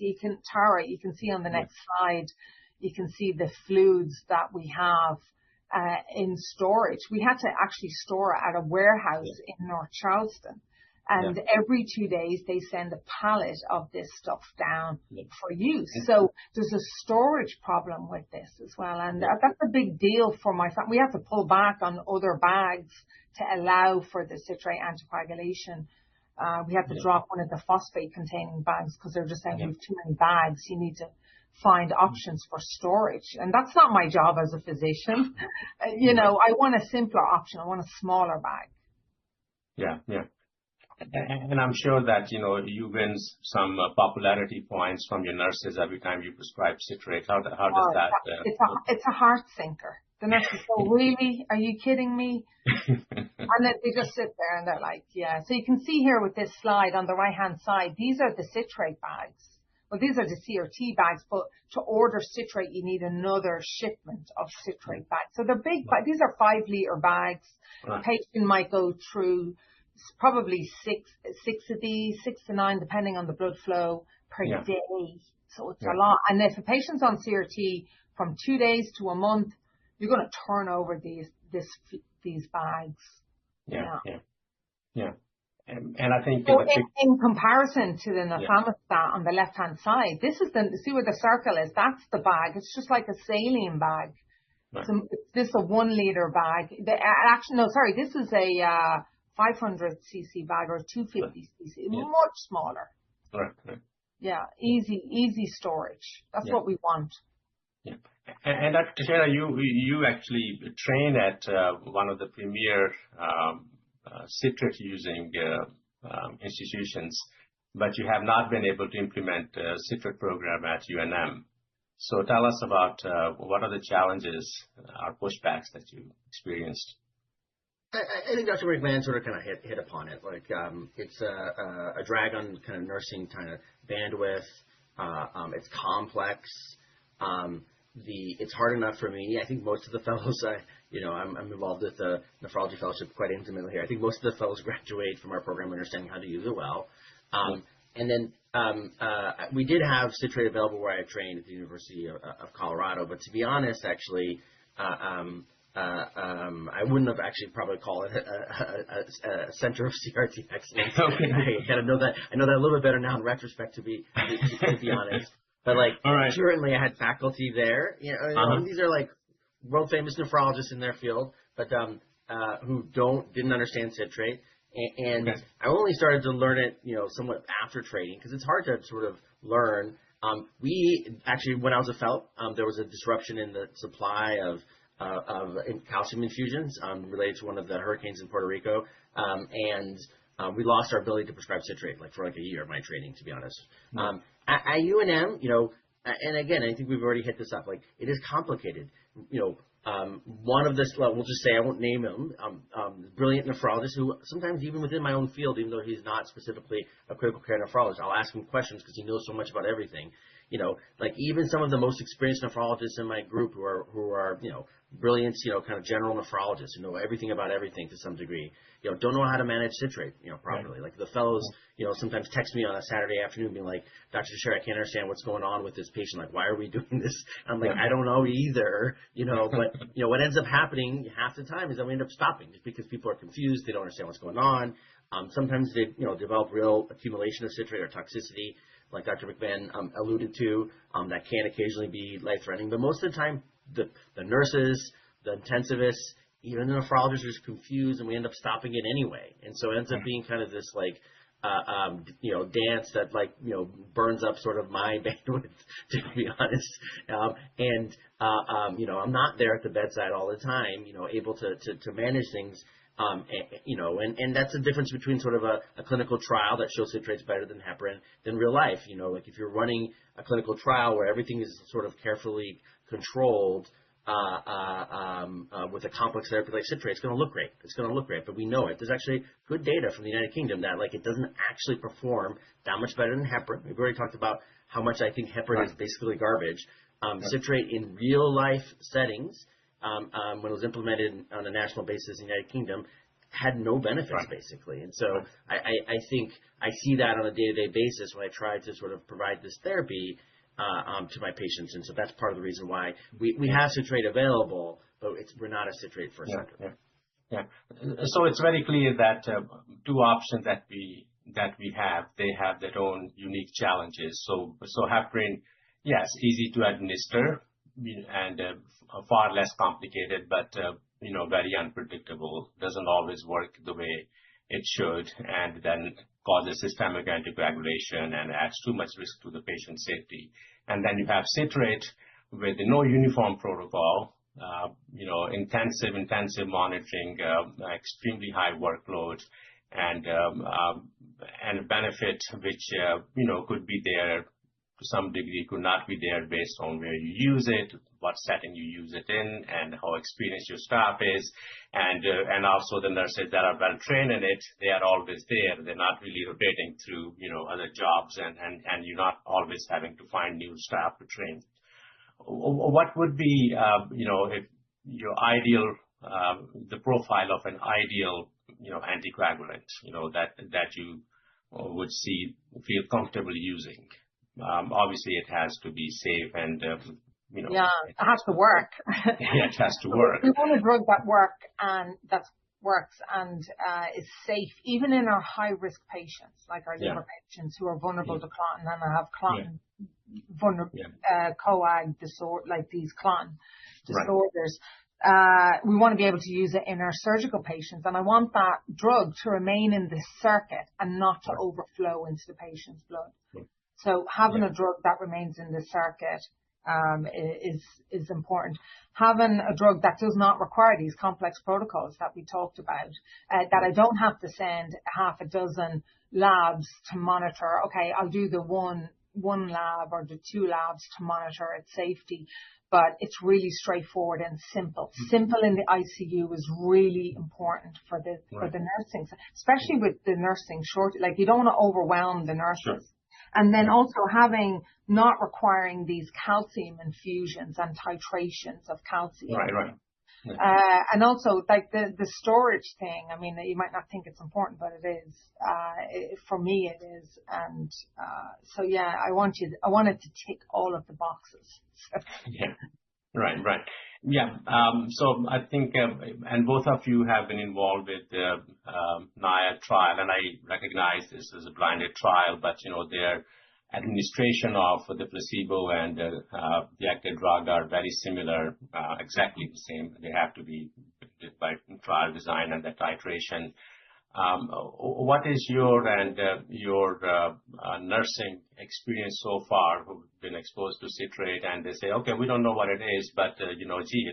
Tara, you can see on the next slide, you can see the fluids that we have in storage. We had to actually store it at a warehouse in North Charleston. And every 2 days, they send a pallet of this stuff down for use. So there's a storage problem with this as well. And that's a big deal for my family. We have to pull back on other bags to allow for the citrate anticoagulation. We had to drop one of the phosphate-containing bags because they're just saying we have too many bags. You need to find options for storage. And that's not my job as a physician. You know, I want a simpler option. I want a smaller bag. Yeah. And I'm sure that, you know, you win some popularity points from your nurses every time you prescribe citrate. How does that? It's a heart sinker. The nurses go, really? Are you kidding me? And then they just sit there and they're like, yeah. So you can see here with this slide on the right-hand side, these are the citrate bags. Well, these are the CRT bags, but to order citrate, you need another shipment of citrate bags. So they're big bags. These are 5-liter bags. A patient might go through probably six of these, 6 to 9, depending on the blood flow per day. So it's a lot. And if a patient's on CRT from 2 days to a month, you're going to turn over these bags. Yeah. And I think in comparison to the nafamostat on the left-hand side, see where the circle is? That's the bag. It's just like a saline bag. Right. So this is a 1-liter bag. This is a 500 cc bag or 250 cc, much smaller. Right. Yeah, easy storage. That's what we want. Yeah. And Talphera, you actually train at one of the premier citrate using institutions, but you have not been able to implement a citrate program at UNM. So tell us about what are the challenges or pushbacks that you experienced? I think Dr. McMahon sort of kind of hit upon it. Like it's a drag on kind of nursing kind of bandwidth. It's complex. It's hard enough for me. I think most of the fellows, I'm involved with the nephrology fellowship quite intimately here. I think most of the fellows graduate from our program understanding how to use it well. And then we did have citrate available where I trained at the University of Colorado. But to be honest, actually, I wouldn't have actually probably called it a center of CRT excellence. Okay. I kind of know that. I know that a little bit better now in retrospect, to be honest. But currently, I had faculty there. These are like world famous nephrologists in their field, but who didn't understand citrate. And okay. I only started to learn it, somewhat after training because it's hard to sort of learn. We actually, when I was a fellow, there was a disruption in the supply of calcium infusions related to one of the hurricanes in Puerto Rico, and we lost our ability to prescribe citrate for a year of my training, to be honest. At UNM, and again, I think we've already hit this up. It is complicated. One of this, we'll just say, I won't name him, brilliant nephrologist who sometimes even within my own field, even though he's not specifically a critical care nephrologist, I'll ask him questions because he knows so much about everything. Even some of the most experienced nephrologists in my group who are brilliant, kind of general nephrologists who know everything about everything to some degree, don't know how to manage citrate, properly. Right. The fellows, sometimes text me on a Saturday afternoon being like, Dr. Talphera, I can't understand what's going on with this patient. Why are we doing this? I'm like, I don't know either, but, what ends up happening half the time is that we end up stopping just because people are confused. They don't understand what's going on. Sometimes they, develop real accumulation of citrate or toxicity, like Dr. McMahon alluded to, that can occasionally be life-threatening. But most of the time, the nurses, the intensivists, even the nephrologists are just confused, and we end up stopping it anyway. And so it ends up being kind of this dance that burns up sort of my bandwidth, to be honest. I'm not there at the bedside all the time, able to manage things. And that's the difference between sort of a clinical trial that shows citrate's better than heparin than real life. If you're running a clinical trial where everything is sort of carefully controlled with a complex therapy like citrate, it's going to look great. It's going to look great, but we know it. There's actually good data from the United Kingdom that it doesn't actually perform that much better than heparin. We've already talked about how much I think heparin is basically garbage. Citrate in real life settings, when it was implemented on a national basis in the United Kingdom, had no benefits basically. And so I think I see that on a day-to-day basis when I try to sort of provide this therapy to my patients. And so that's part of the reason why we have citrate available, but we're not a citrate first center. Yeah. So it's very clear that two options that we have, they have their own unique challenges. So heparin, yes, easy to administer and far less complicated, but very unpredictable. Doesn't always work the way it should, and then causes systemic anticoagulation and adds too much risk to the patient's safety. And then you have citrate with no uniform protocol, intensive monitoring, extremely high workload, and benefit which could be there to some degree, could not be there based on where you use it, what setting you use it in, and how experienced your staff is, and also the nurses that are well trained in it. They are always there. They're not really rotating through other jobs, and you're not always having to find new staff to train. What would be if your ideal the profile of an ideal anticoagulant that you would feel comfortable using? Obviously, it has to be safe and, Yeah, it has to work. Yeah, it has to work. We want a drug that works and is safe, even in our high-risk patients, like our liver patients who are vulnerable to clotting and have clotting, coag disorder, like these clotting disorders. We want to be able to use it in our surgical patients, and I want that drug to remain in the circuit and not to overflow into the patient's blood. So having a drug that remains in the circuit is important. Having a drug that does not require these complex protocols that we talked about, that I don't have to send half a dozen labs to monitor. Okay, I'll do the one one lab or the two labs to monitor its safety. But it's really straightforward and simple. Simple in the ICU is really important for the nursing, especially with the nursing short. Like, you don't want to overwhelm the nurses. Sure. And then also not requiring these calcium infusions and titrations of calcium. Right. And also, like, the storage thing, I mean, you might not think it's important, but it is. For me, it is. And so, yeah, I wanted to tick all of the boxes. Yeah. Right. Yeah. So I think, and both of you have been involved with the NIAID trial, and I recognize this as a blinded trial, but, their administration of the placebo and the active drug are very similar, exactly the same. They have to be by trial design and the titration. What is your nursing experience so far who've been exposed to citrate, and they say, okay, we don't know what it is, but, it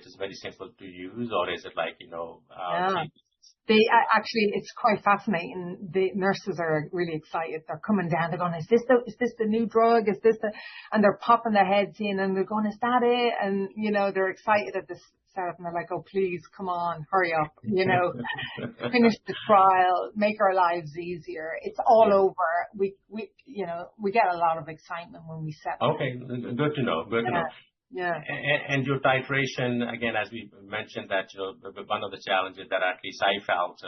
is very simple to use, or is it like, Yeah. Actually, it's quite fascinating. The nurses are really excited. They're coming down. They're going, is this the new drug? And they're popping their heads in and they're going, is that it? And, they're excited at this setup, and they're like, oh, please, come on, hurry up, finish the trial, make our lives easier. It's all over. We get a lot of excitement when we set up. Okay. Good to know. Yeah. And your titration, again, as we mentioned, that one of the challenges that at least I felt,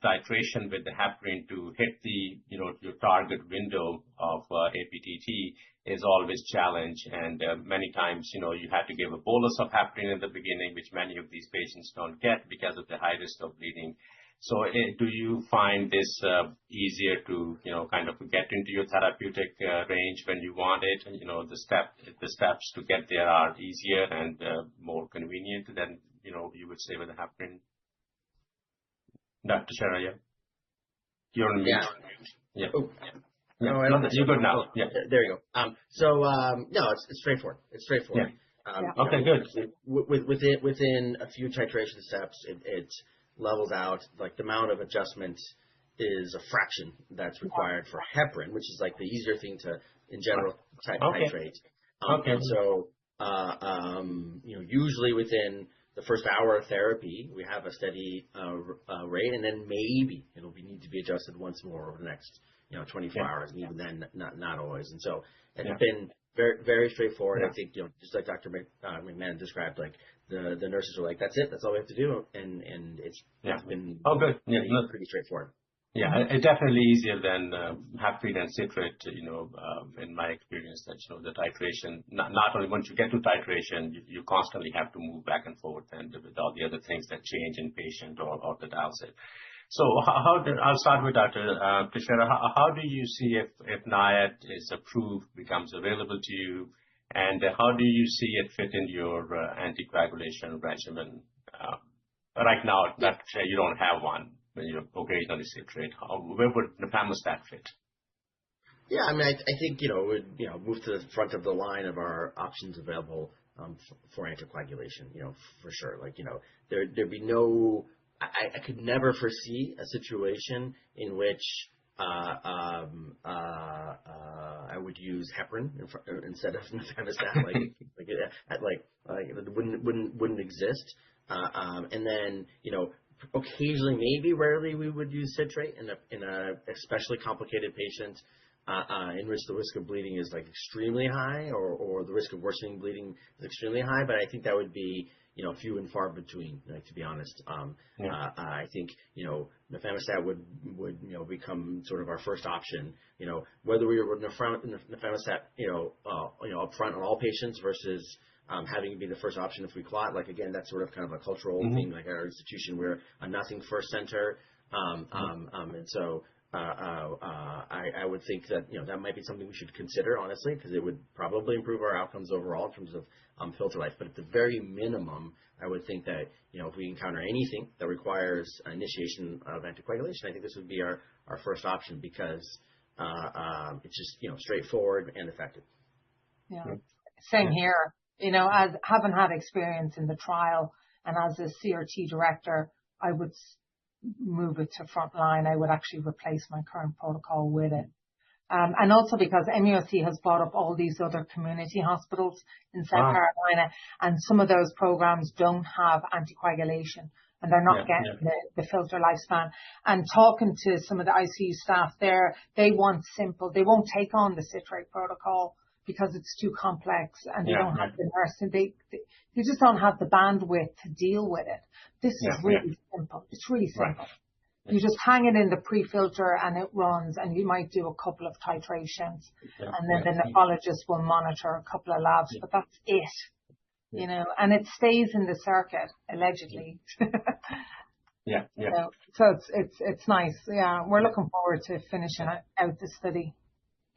titration with the heparin to hit the your target window of APTT is always challenge. And many times, you have to give a bolus of heparin in the beginning, which many of these patients don't get because of the high risk of bleeding. So do you find this easier to, kind of get into your therapeutic range when you want it? And, the steps to get there are easier and more convenient than, you would say with the heparin? Dr. Sharaya? You're on mute. Yeah. Oh. Yeah. No, you're good now. Yeah. There you go. No, it's straightforward. It's straightforward. Yeah. Okay, good. Within a few titration steps, it levels out. Like, the amount of adjustment is a fraction that's required for heparin, which is like the easier thing to, in general, titrate. Okay. And so, usually within the first hour of therapy, we have a steady rate, and then maybe it'll need to be adjusted once more over the next 24 hours, and even then, not always. And so it's been very, very straightforward. I think, just like Dr. McMahon described, like, the nurses are like, that's it, that's all we have to do, and it's been good. Pretty straightforward. Yeah, it's definitely easier than heparin and citrate, in my experience, that, the titration, not only once you get to titration, you constantly have to move back and forth and with all the other things that change in patient or the dialysis. So I'll start with Dr. Talphera. How do you see if NIAID is approved, becomes available to you, and how do you see it fit in your anticoagulation regimen? Right now, you don't have one, but occasionally citrate. Where would nafamostat fit? Yeah, I mean, I think it would move to the front of the line of our options available for anticoagulation. For sure. Like, there'd be no. I could never foresee a situation in which I would use heparin instead of nafamostat. It wouldn't exist. And then occasionally, maybe rarely, we would use citrate in a especially complicated patient in which the risk of bleeding is like extremely high, or the risk of worsening bleeding is extremely high. But I think that would be few and far between, to be honest. I think, nafamostat would become sort of our first option, whether we were nafamostat, up front on all patients versus having it be the first option if we clot. Like, again, that's sort of kind of a cultural thing. Like, at our institution, we're a nothing first center. And so I would think that, that might be something we should consider, honestly, because it would probably improve our outcomes overall in terms of filter life. But at the very minimum, I would think that, if we encounter anything that requires initiation of anticoagulation, I think this would be our first option, because it's just, straightforward and effective. Yeah. Same here. As having had experience in the trial, and as a CRT director, I would move it to front line. I would actually replace my current protocol with it. And also because MUSC has brought up all these other community hospitals in South Carolina, and some of those programs don't have anticoagulation, and they're not getting the filter lifespan. And talking to some of the ICU staff there, they want simple. They won't take on the citrate protocol because it's too complex, and they don't have the nursing. They just don't have the bandwidth to deal with it. This is really simple. It's really simple. You just hang it in the pre-filter and it runs, and you might do a couple of titrations, and then the nephrologist will monitor a couple of labs, but that's it, you know, and it stays in the circuit, allegedly. So it's nice. Yeah, we're looking forward to finishing out the study.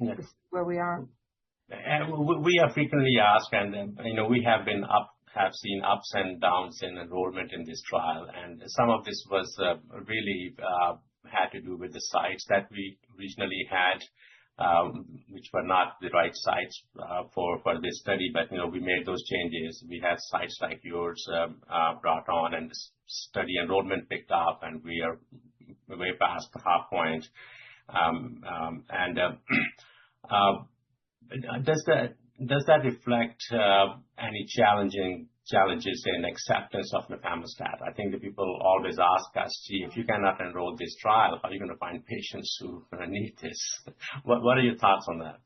This is where we are. And we are frequently asked, and you know, we have seen ups and downs in enrollment in this trial, and some of this was really had to do with the sites that we originally had, which were not the right sites for this study. But you know, we made those changes. We had sites like yours brought on, and the study enrollment picked up, and we are way past the half point. Does that reflect any challenges in acceptance of nafamostat? I think the people always ask us, gee, if you cannot enroll this trial, how are you going to find patients who need this? What are your thoughts on that?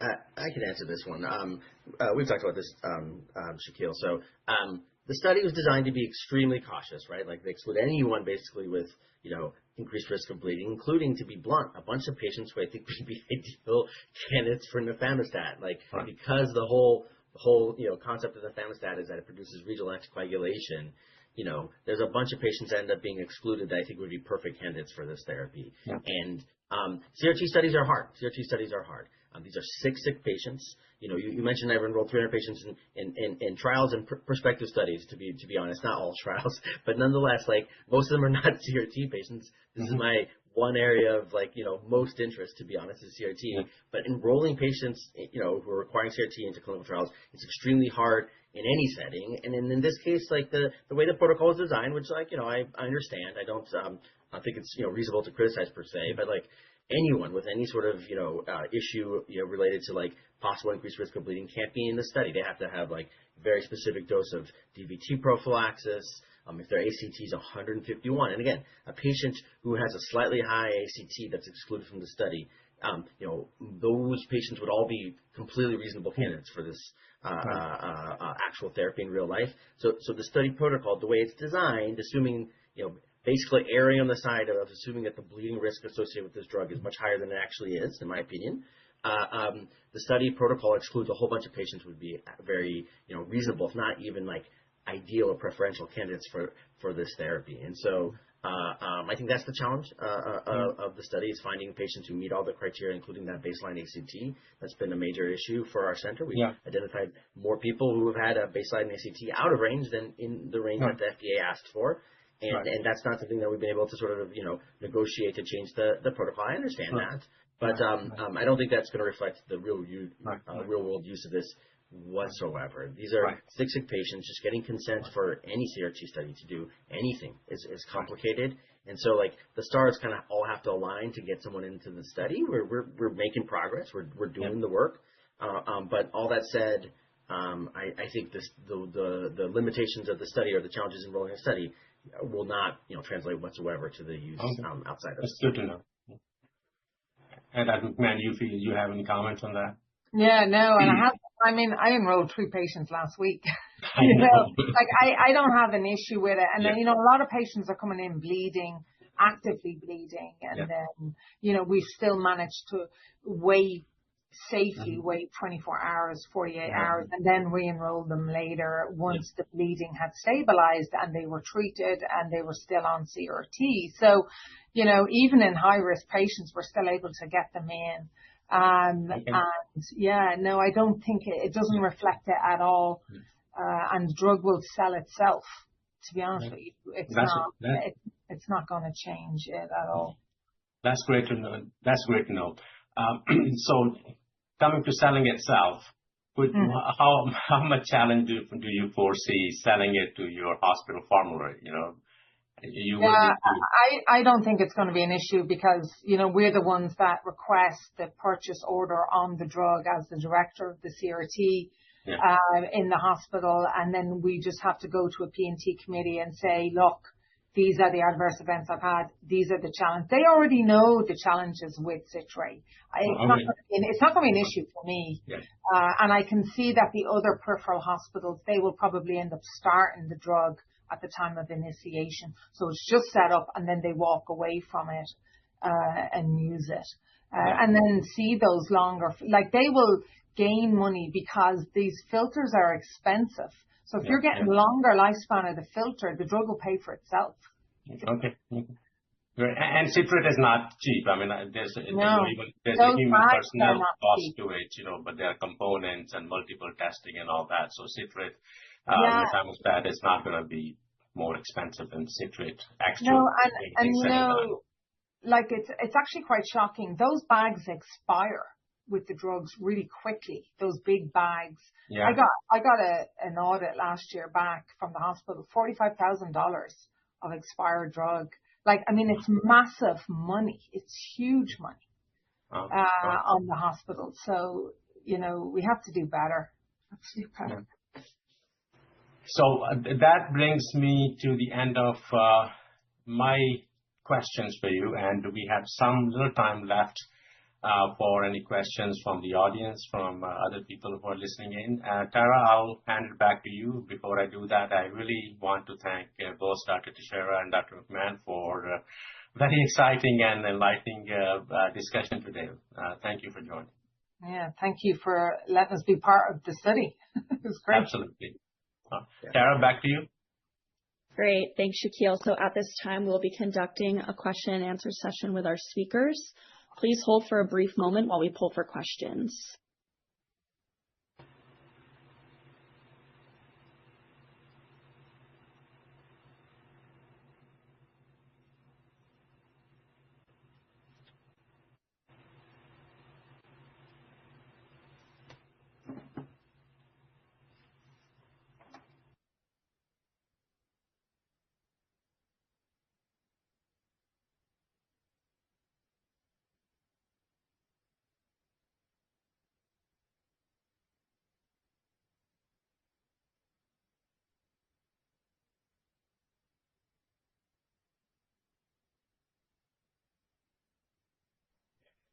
I can answer this one. We've talked about this, Shaquille. So the study was designed to be extremely cautious, right? Like they exclude anyone basically with, you know, increased risk of bleeding, including, to be blunt, a bunch of patients who I think would be ideal candidates for nafamostat. Like because the whole you know concept of nafamostat is that it produces regional anticoagulation. You know, there's a bunch of patients that end up being excluded that I think would be perfect candidates for this therapy. And CRT studies are hard. These are sick patients. You know, you mentioned I've enrolled 300 patients in trials and prospective studies, to be honest, not all trials, but nonetheless, like most of them are not CRT patients. This is my one area of like, you know, most interest, to be honest, is CRT. But enrolling patients, you know, who are requiring CRT into clinical trials, it's extremely hard in any setting. And in this case, like the way the protocol is designed, which like, you know, I understand. I don't think it's, you know, reasonable to criticize per se, but like anyone with any sort of, you know, issue, you know, related to like possible increased risk of bleeding can't be in the study. They have to have like very specific dose of DVT prophylaxis. If their ACT is 151, and again, a patient who has a slightly high ACT that's excluded from the study, you know, those patients would all be completely reasonable candidates for this actual therapy in real life. So the study protocol, the way it's designed, assuming, you know, basically erring on the side of assuming that the bleeding risk associated with this drug is much higher than it actually is, in my opinion. The study protocol excludes a whole bunch of patients would be very, you know, reasonable, if not even like ideal or preferential candidates for this therapy. And so I think that's the challenge of the study, is finding patients who meet all the criteria, including that baseline ACT. That's been a major issue for our center. We've identified more people who have had a baseline ACT out of range than in the range that the FDA asked for. And that's not something that we've been able to sort of, you know, negotiate to change the protocol. I understand that. But I don't think that's going to reflect the real world use of this whatsoever. These are sick patients. Just getting consent for any CRT study to do anything is complicated. And so like the stars kind of all have to align to get someone into the study. We're making progress. We're doing the work. But all that said, I think the limitations of the study, or the challenges enrolling a study, will not, you know, translate whatsoever to the use outside of. That's good to know. And man, you have any comments on that? Yeah, no, and I enrolled 3 patients last week. You know, like I don't have an issue with it. And then, you know, a lot of patients are coming in bleeding, actively bleeding. And then, you know, we've still managed to safely wait 24 hours, 48 hours, and then re-enroll them later once the bleeding had stabilized and they were treated and they were still on CRT. So, you know, even in high-risk patients, we're still able to get them in. And I don't think it doesn't reflect it at all. And the drug will sell itself, to be honest with you. It's not going to change it at all. That's great to know. So coming to selling itself, how much challenge do you foresee selling it to your hospital formulary? You know, you will Yeah, need to. I don't think it's going to be an issue because, we're the ones that request the purchase order on the drug as the director of the CRT in the hospital. And then we just have to go to a P&T committee and say, look, these are the adverse events I've had. These are the challenges. They already know the challenges with citrate. It's not going to be an issue for me. Yeah. And I can see that the other peripheral hospitals, they will probably end up starting the drug at the time of initiation. So it's just set up and then they walk away from it and use it. And then see those longer, like they will gain money because these filters are expensive. So if you're getting longer lifespan of the filter, the drug will pay for itself. Okay. Great. And citrate is not cheap. I mean, there's a human personnel cost to it, but there are components and multiple testing and all that. So citrate, the time of that is not going to be more expensive than citrate. Extra. No, and like it's actually quite shocking. Those bags expire with the drugs really quickly. Those big bags. Yeah. I got an audit last year back from the hospital, $45,000 of expired drug. Like, I mean, it's massive money. It's huge money on the hospital. So, we have to do better. So that brings me to the end of my questions for you. And we have some little time left for any questions from the audience, from other people who are listening in. Tara, I'll hand it back to you. Before I do that, I really want to thank both Dr. Talphera and Dr. McMahon for very exciting and enlightening discussion today. Thank you for joining. Yeah, thank you for letting us be part of the study. It was great. Absolutely. Tara, back to you. Great. Thanks, Shaquille. So at this time, we'll be conducting a question and answer session with our speakers. Please hold for a brief moment while we pull for questions.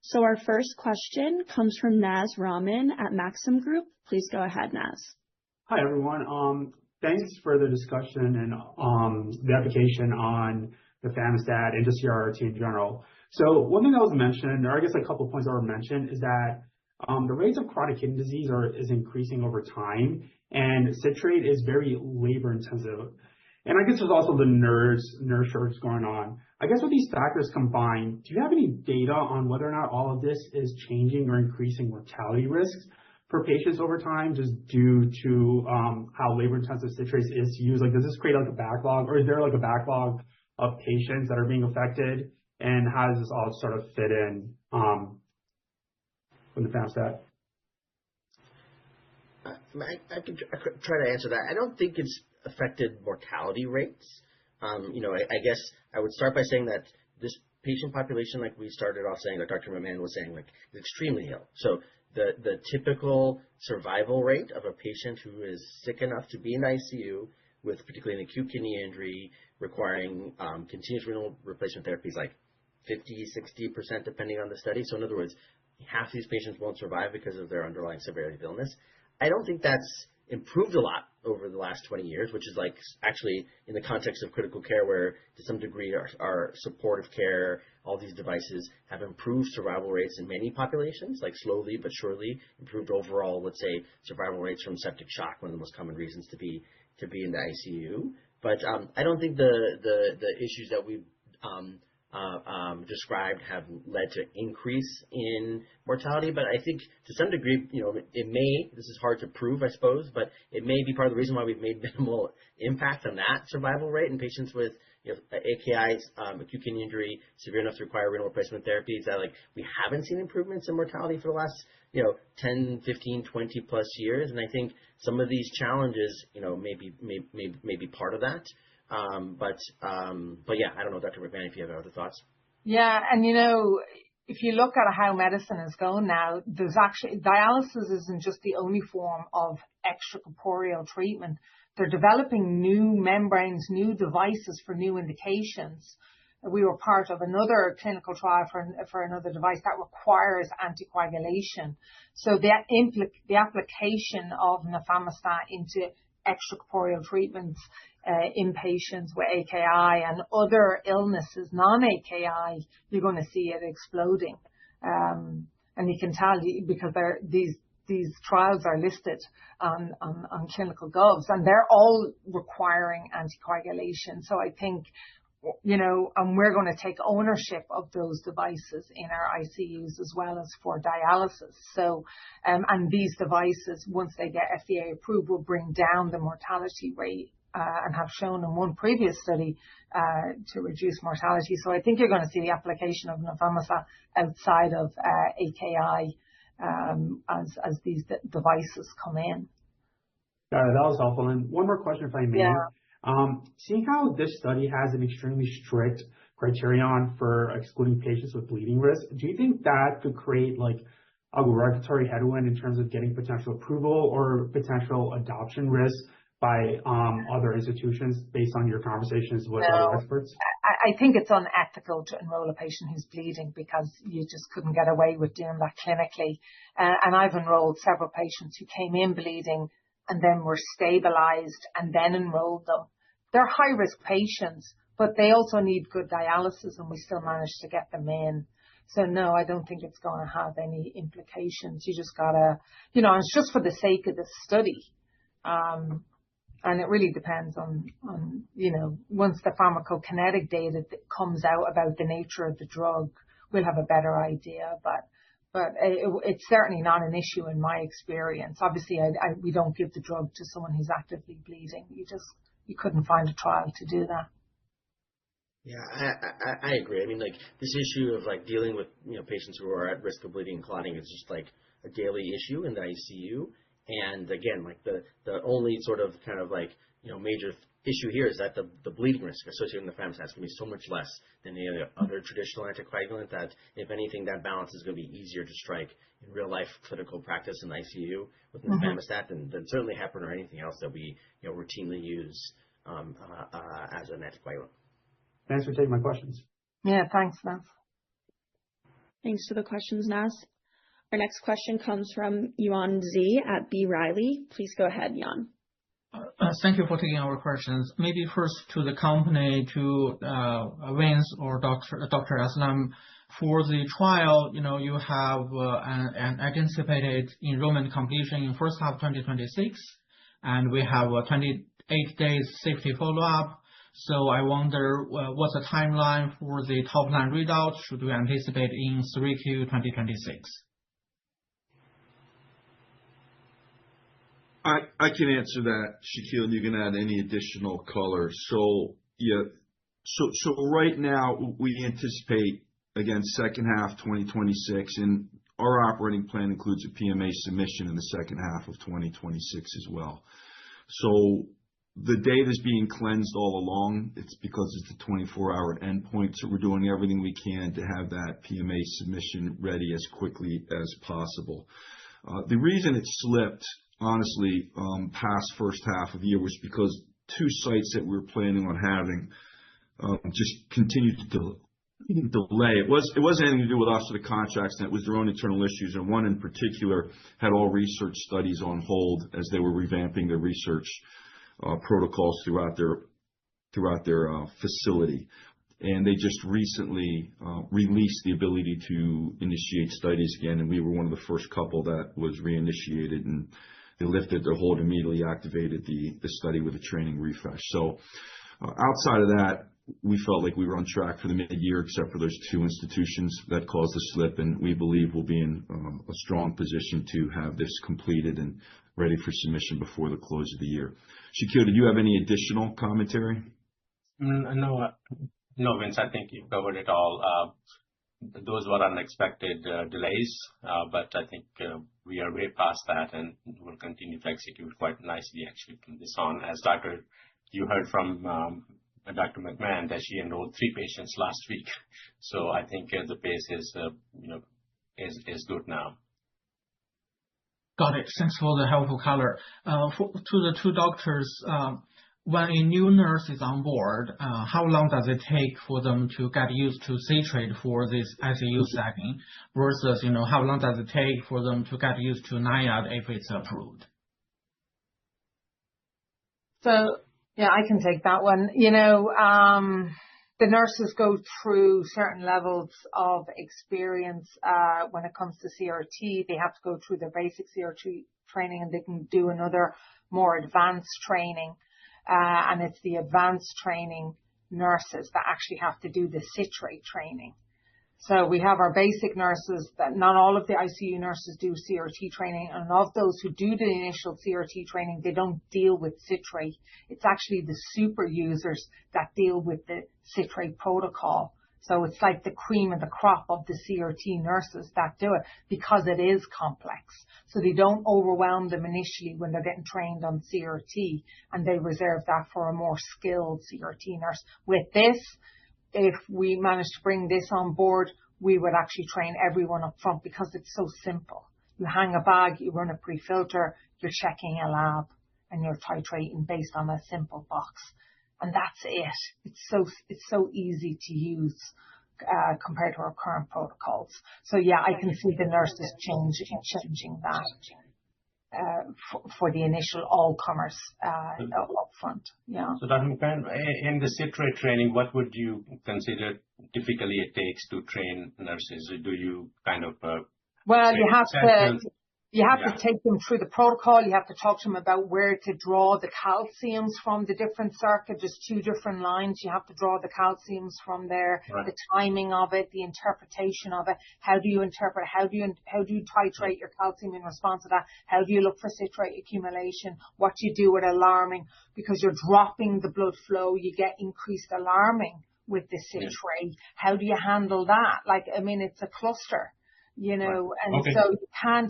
So our first question comes from Naz Rahman at Maxim Group. Please go ahead, Naz. Hi, everyone. Thanks for the discussion and the application on the Famostat and just CRRT in general. So one thing that was mentioned, or I guess a couple of points that were mentioned, is that the rates of chronic kidney disease is increasing over time, and citrate is very labor intensive. And I guess there's also the nurse shortage going on. I guess with these factors combined, do you have any data on whether or not all of this is changing or increasing mortality risks for patients over time, just due to how labor intensive citrate is used? Like, does this create like a backlog, or is there like a backlog of patients that are being affected? And how does this all sort of fit in with the Famostat? I could try to answer that. I don't think it's affected mortality rates. I guess I would start by saying that this patient population, like we started off saying, like Dr. McMahon was saying, like, is extremely ill. So the typical survival rate of a patient who is sick enough to be in ICU with particularly an acute kidney injury requiring continuous renal replacement therapy is like 50-60% depending on the study. So in other words, half these patients won't survive because of their underlying severity of illness. I don't think that's improved a lot over the last 20 years, which is like actually in the context of critical care where to some degree our supportive care, all these devices have improved survival rates in many populations, like slowly but surely improved overall, let's say, survival rates from septic shock, one of the most common reasons to be in the ICU. But I don't think the issues that we've described have led to increase in mortality, but I think to some degree, this is hard to prove, I suppose, but it may be part of the reason why we've made minimal impact on that survival rate in patients with AKI, acute kidney injury, severe enough to require renal replacement therapy. Is that like we haven't seen improvements in mortality for the last 10, 15, 20 plus years, and I think some of these challenges may be part of that. But yeah, I don't know, Dr. McMahon, if you have other thoughts. Yeah, and if you look at how medicine is going now, there's actually dialysis isn't just the only form of extracorporeal treatment. They're developing new membranes, new devices for new indications. We were part of another clinical trial for another device that requires anticoagulation. So the application of nafamostat into extracorporeal treatments in patients with AKI and other illnesses, non-AKI, you're going to see it exploding. And you can tell because these trials are listed on ClinicalGovs, and they're all requiring anticoagulation. So I think, and we're going to take ownership of those devices in our ICUs as well as for dialysis. So, and these devices, once they get FDA approved, will bring down the mortality rate and have shown in one previous study to reduce mortality. So I think you're going to see the application of nafamostat outside of AKI as these devices come in. Got it. That was helpful. And one more question, if I may. Yeah. Seeing how this study has an extremely strict criterion for excluding patients with bleeding risk, do you think that could create like a regulatory headwind in terms of getting potential approval or potential adoption risk by other institutions based on your conversations with other experts? I think it's unethical to enroll a patient who's bleeding because you just couldn't get away with doing that clinically. And I've enrolled several patients who came in bleeding and then were stabilized and then enrolled them. They're high-risk patients, but they also need good dialysis, and we still managed to get them in. So no, I don't think it's going to have any implications. You just gotta, it's just for the sake of the study. And it really depends on once the pharmacokinetic data comes out about the nature of the drug, we'll have a better idea. But it's certainly not an issue in my experience. Obviously, we don't give the drug to someone who's actively bleeding. You couldn't find a trial to do that. Yeah, I agree. I mean, like this issue of like dealing with patients who are at risk of bleeding and clotting is just like a daily issue in the ICU. And again, like the only sort of kind of like major issue here is that the bleeding risk associated with nafamostat is going to be so much less than the other traditional anticoagulant that if anything, that balance is going to be easier to strike in real life clinical practice in the ICU with nafamostat than certainly heparin or anything else that we routinely use as an anticoagulant. Thanks for taking my questions. Yeah, thanks, Nas. Thanks for the questions, Nas. Our next question comes from Yuan Z at B. Riley. Please go ahead, Yuan. Thank you for taking our questions. Maybe first to the company, to Vince or Dr. Aslam. For the trial, you have an anticipated enrollment completion in first half 2026, and we have a 28 days safety follow-up. So I wonder what's the timeline for the top line readout? Should we anticipate in 3Q 2026? I can answer that, Shaquille, and you can add any additional color. So yeah, so right now we anticipate again second half 2026, and our operating plan includes a PMA submission in the second half of 2026 as well. So the data is being cleansed all along. It's because it's a 24-hour endpoint, so we're doing everything we can to have that PMA submission ready as quickly as possible. The reason it slipped, honestly, past first half of the year was because two sites that we were planning on having just continued to delay. It wasn't anything to do with us or the contracts, and it was their own internal issues. And one in particular had all research studies on hold as they were revamping their research protocols throughout their facility. And they just recently released the ability to initiate studies again, and we were one of the first couple that was reinitiated, and they lifted their hold, immediately activated the study with a training refresh. So outside of that, we felt like we were on track for the mid-year, except for those two institutions that caused the slip, and we believe we'll be in a strong position to have this completed and ready for submission before the close of the year. Shaquille, did you have any additional commentary? No, Vince, I think you covered it all. Those were unexpected delays, but I think we are way past that and will continue to execute quite nicely actually from this on. As you heard from Dr. McMahon that she enrolled 3 patients last week. So I think the pace is good now. Got it. Thanks for the helpful color. To the 2 doctors, when a new nurse is on board, how long does it take for them to get used to citrate for this ICU setting versus, how long does it take for them to get used to NIAID if it's approved? So, yeah, I can take that one. The nurses go through certain levels of experience when it comes to CRT. They have to go through their basic CRT training, and they can do another more advanced training. And it's the advanced training nurses that actually have to do the citrate training. So we have our basic nurses that not all of the ICU nurses do CRT training. And of those who do the initial CRT training, they don't deal with citrate. It's actually the super users that deal with the citrate protocol. So it's like the cream of the crop of the CRT nurses that do it because it is complex. So they don't overwhelm them initially when they're getting trained on CRT, and they reserve that for a more skilled CRT nurse. With this, if we manage to bring this on board, we would actually train everyone up front because it's so simple. You hang a bag, you run a pre-filter, you're checking a lab, and you're titrating based on a simple box. And that's it. It's so easy to use compared to our current protocols. So yeah, I can see the nurses changing that for the initial all-comers up front. Yeah. So Dr. McMahon, in the citrate training, what would you consider typically it takes to train nurses? Do you kind of well, you have to take them through the protocol. You have to talk to them about where to draw the calciums from the different circuit. There's 2 different lines. You have to draw the calciums from there, right. The timing of it, the interpretation of it. How do you interpret? How do you titrate your calcium in response to that? How do you look for citrate accumulation? What do you do with alarming? Because you're dropping the blood flow, you get increased alarming with the citrate. How do you handle that? It's a cluster. And so you can't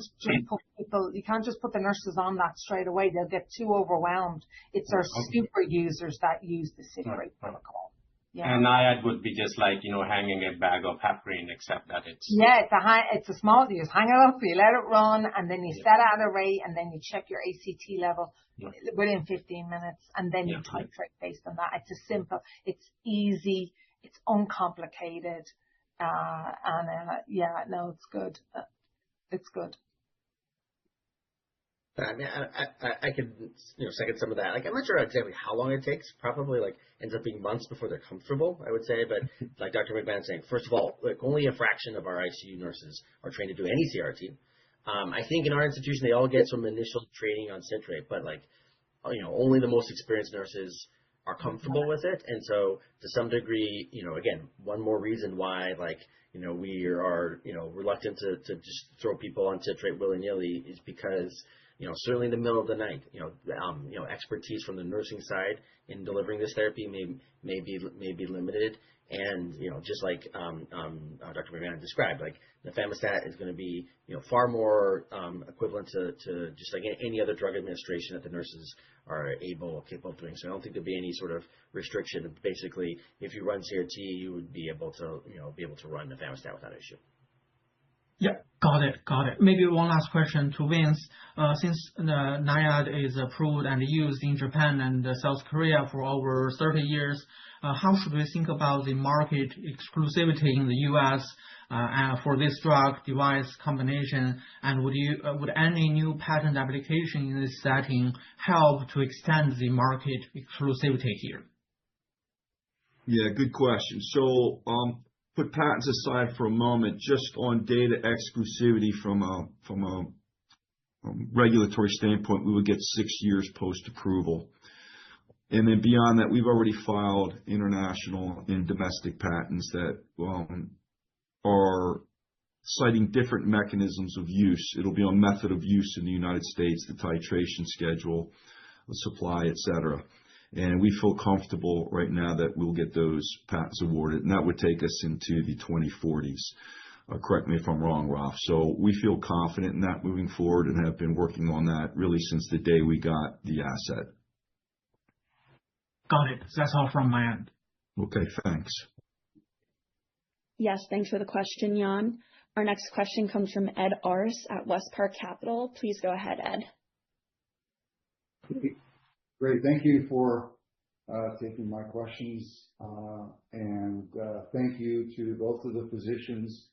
just put the nurses on that straight away. They'll get too overwhelmed. It's our super users that use the citrate protocol. Yeah. And NIAID would be just like, hanging a bag of heparin, except that it's... Yeah, it's a small, you just hang it up, you let it run, and then you set out a rate, and then you check your ACT level within 15 minutes, and then you titrate based on that. It's simple, it's easy, it's uncomplicated. It's good. It's good. I mean, I could second some of that. I'm not sure exactly how long it takes. Probably ends up being months before they're comfortable, I would say. But like Dr. McMahon saying, first of all, only a fraction of our ICU nurses are trained to do any CRT. I think in our institution they all get some initial training on citrate, but only the most experienced nurses are comfortable with it. And so to some degree, again, one more reason why we are reluctant to just throw people on citrate willy-nilly is because certainly in the middle of the night, expertise from the nursing side in delivering this therapy may be limited. And just like Dr. McMahon described, nafamostat is going to be far more equivalent to just like any other drug administration that the nurses are capable of doing. So I don't think there'll be any sort of restriction. Basically, if you run CRT, you would be able to run nafamostat without issue. Yeah, got it. Maybe one last question to Vince. Since the NIAID is approved and used in Japan and South Korea for over 30 years, how should we think about the market exclusivity in the U.S. For this drug device combination? And would any new patent application in this setting help to extend the market exclusivity here? Yeah, good question. So put patents aside for a moment, just on data exclusivity from a regulatory standpoint, we would get 6 years post-approval. And then beyond that, we've already filed international and domestic patents that are citing different mechanisms of use. It'll be on method of use in the United States, the titration schedule, the supply, et cetera. And we feel comfortable right now that we'll get those patents awarded, and that would take us into the 2040s. Correct me if I'm wrong, Ralph. So we feel confident in that moving forward and have been working on that really since the day we got the asset. Got it. That's all from my end. Okay, thanks. Yes, thanks for the question, Jan. Our next question comes from Ed Arce at West Park Capital. Please go ahead, Ed. Great. Thank you for taking my questions. And thank you to both of the physicians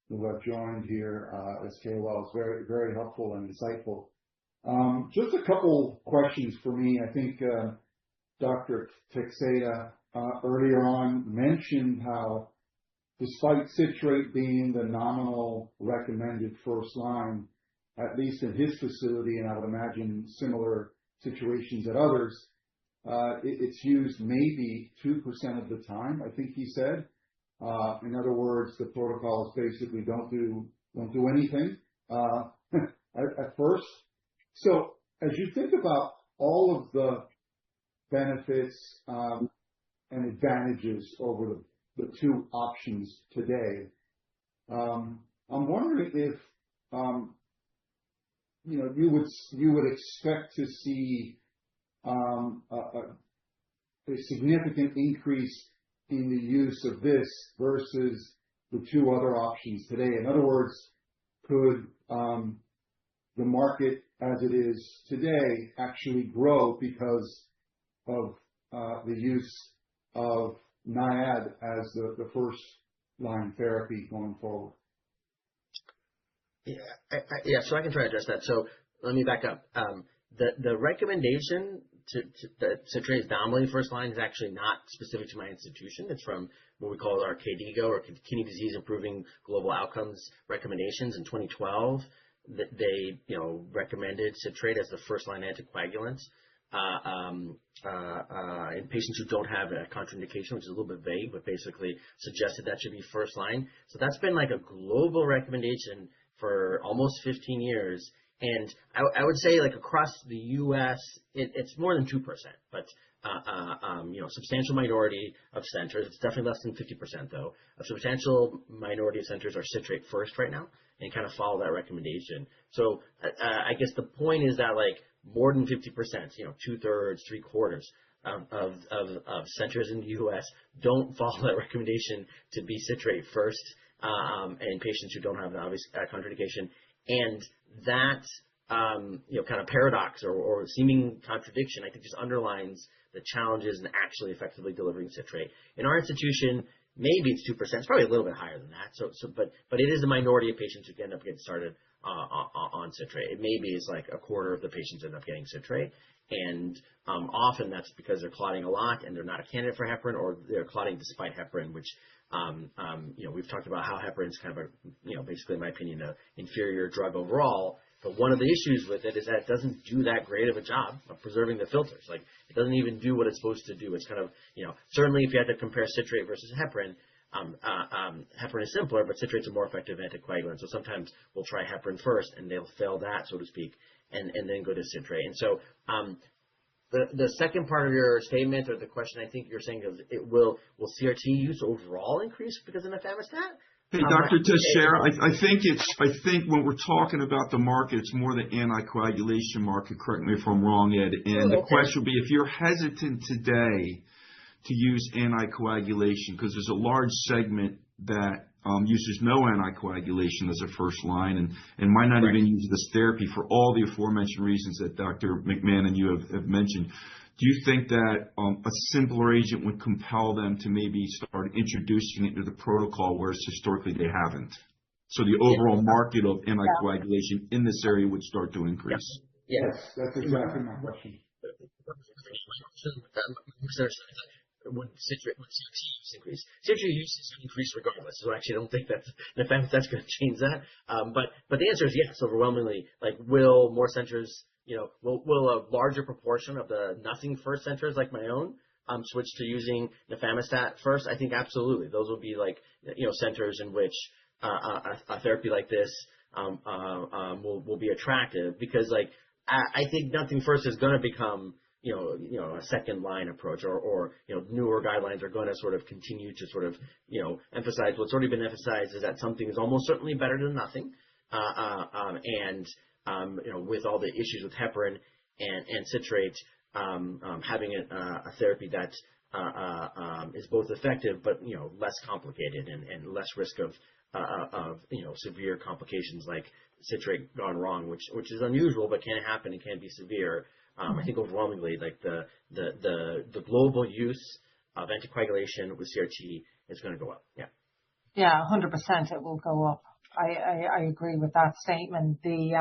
who have joined here as KOLs. Very, very helpful and insightful. Just a couple questions for me. I think Dr. Teixeira earlier on mentioned how despite citrate being the nominal recommended first line, at least in his facility, and I would imagine similar situations at others, it's used maybe 2% of the time, I think he said. In other words, the protocols basically don't do anything at first. So as you think about all of the benefits and advantages over the two options today, I'm wondering if you would expect to see a significant increase in the use of this versus the two other options today. In other words, could the market as it is today actually grow because of the use of NIAID as the first line therapy going forward? Yeah, so I can try to address that. So let me back up. The recommendation that citrate is nominally first line is actually not specific to my institution. It's from what we call our KDIGO, or Kidney Disease Improving Global Outcomes recommendations in 2012. They recommended citrate as the first line anticoagulant in patients who don't have a contraindication, which is a little bit vague, but basically suggested that should be first line. So that's been like a global recommendation for almost 15 years. And I would say, like, across the U.S., it's more than 2%, but substantial minority of centers. It's definitely less than 50%, though. A substantial minority of centers are citrate first right now, and kind of follow that recommendation. So I guess the point is that, like, more than 50%, 2/3, 3/4 of centers in the U.S. don't follow that recommendation to be citrate first in patients who don't have an obvious contraindication. And that, kind of paradox or seeming contradiction, I think just underlines the challenges in actually effectively delivering citrate. In our institution, maybe it's 2%. It's probably a little bit higher than that. But it is a minority of patients who end up getting started on citrate. It maybe is like a quarter of the patients end up getting citrate. And often that's because they're clotting a lot and they're not a candidate for heparin, or they're clotting despite heparin, which we've talked about how heparin is kind of basically, in my opinion, an inferior drug overall. But one of the issues with it is that it doesn't do that great of a job of preserving the filters. Like, it doesn't even do what it's supposed to do. It's kind of, certainly if you had to compare citrate versus heparin, heparin is simpler, but citrate's a more effective anticoagulant. So sometimes we'll try heparin first, and they'll fail that, so to speak, and then go to citrate. And so the second part of your statement, or the question, I think you're saying is, will CRT use overall increase because of nafamostat? Hey, Dr. Teixeira, I think when we're talking about the market, it's more the anticoagulation market. Correct me if I'm wrong, Ed. And the question would be, if you're hesitant today to use anticoagulation, because there's a large segment that uses no anticoagulation as a first line and might not even use this therapy for all the aforementioned reasons that Dr. McMahon and you have mentioned. Do you think that a simpler agent would compel them to maybe start introducing it into the protocol, whereas historically they haven't? So the overall market of anticoagulation in this area would start to increase. Yes, that's exactly my question. Would citrate use increase? Citrate use is going to increase regardless. So actually, I don't think that's going to change that. But the answer is yes, overwhelmingly. Like, will more centers, will a larger proportion of the nothing first centers like my own switch to using nafamostat first? I think absolutely. Those will be like, centers in which a therapy like this will be attractive, because, like, I think nothing first is going to become a second line approach, or newer guidelines are going to sort of continue to sort of emphasize what's already been emphasized, is that something is almost certainly better than nothing. And with all the issues with heparin and citrate, having a therapy that is both effective but less complicated and less risk of severe complications like citrate gone wrong, which is unusual but can happen and can be severe. I think overwhelmingly, like the global use of anticoagulation with CRT is going to go up. Yeah. Yeah, 100% it will go up. I agree with that statement. The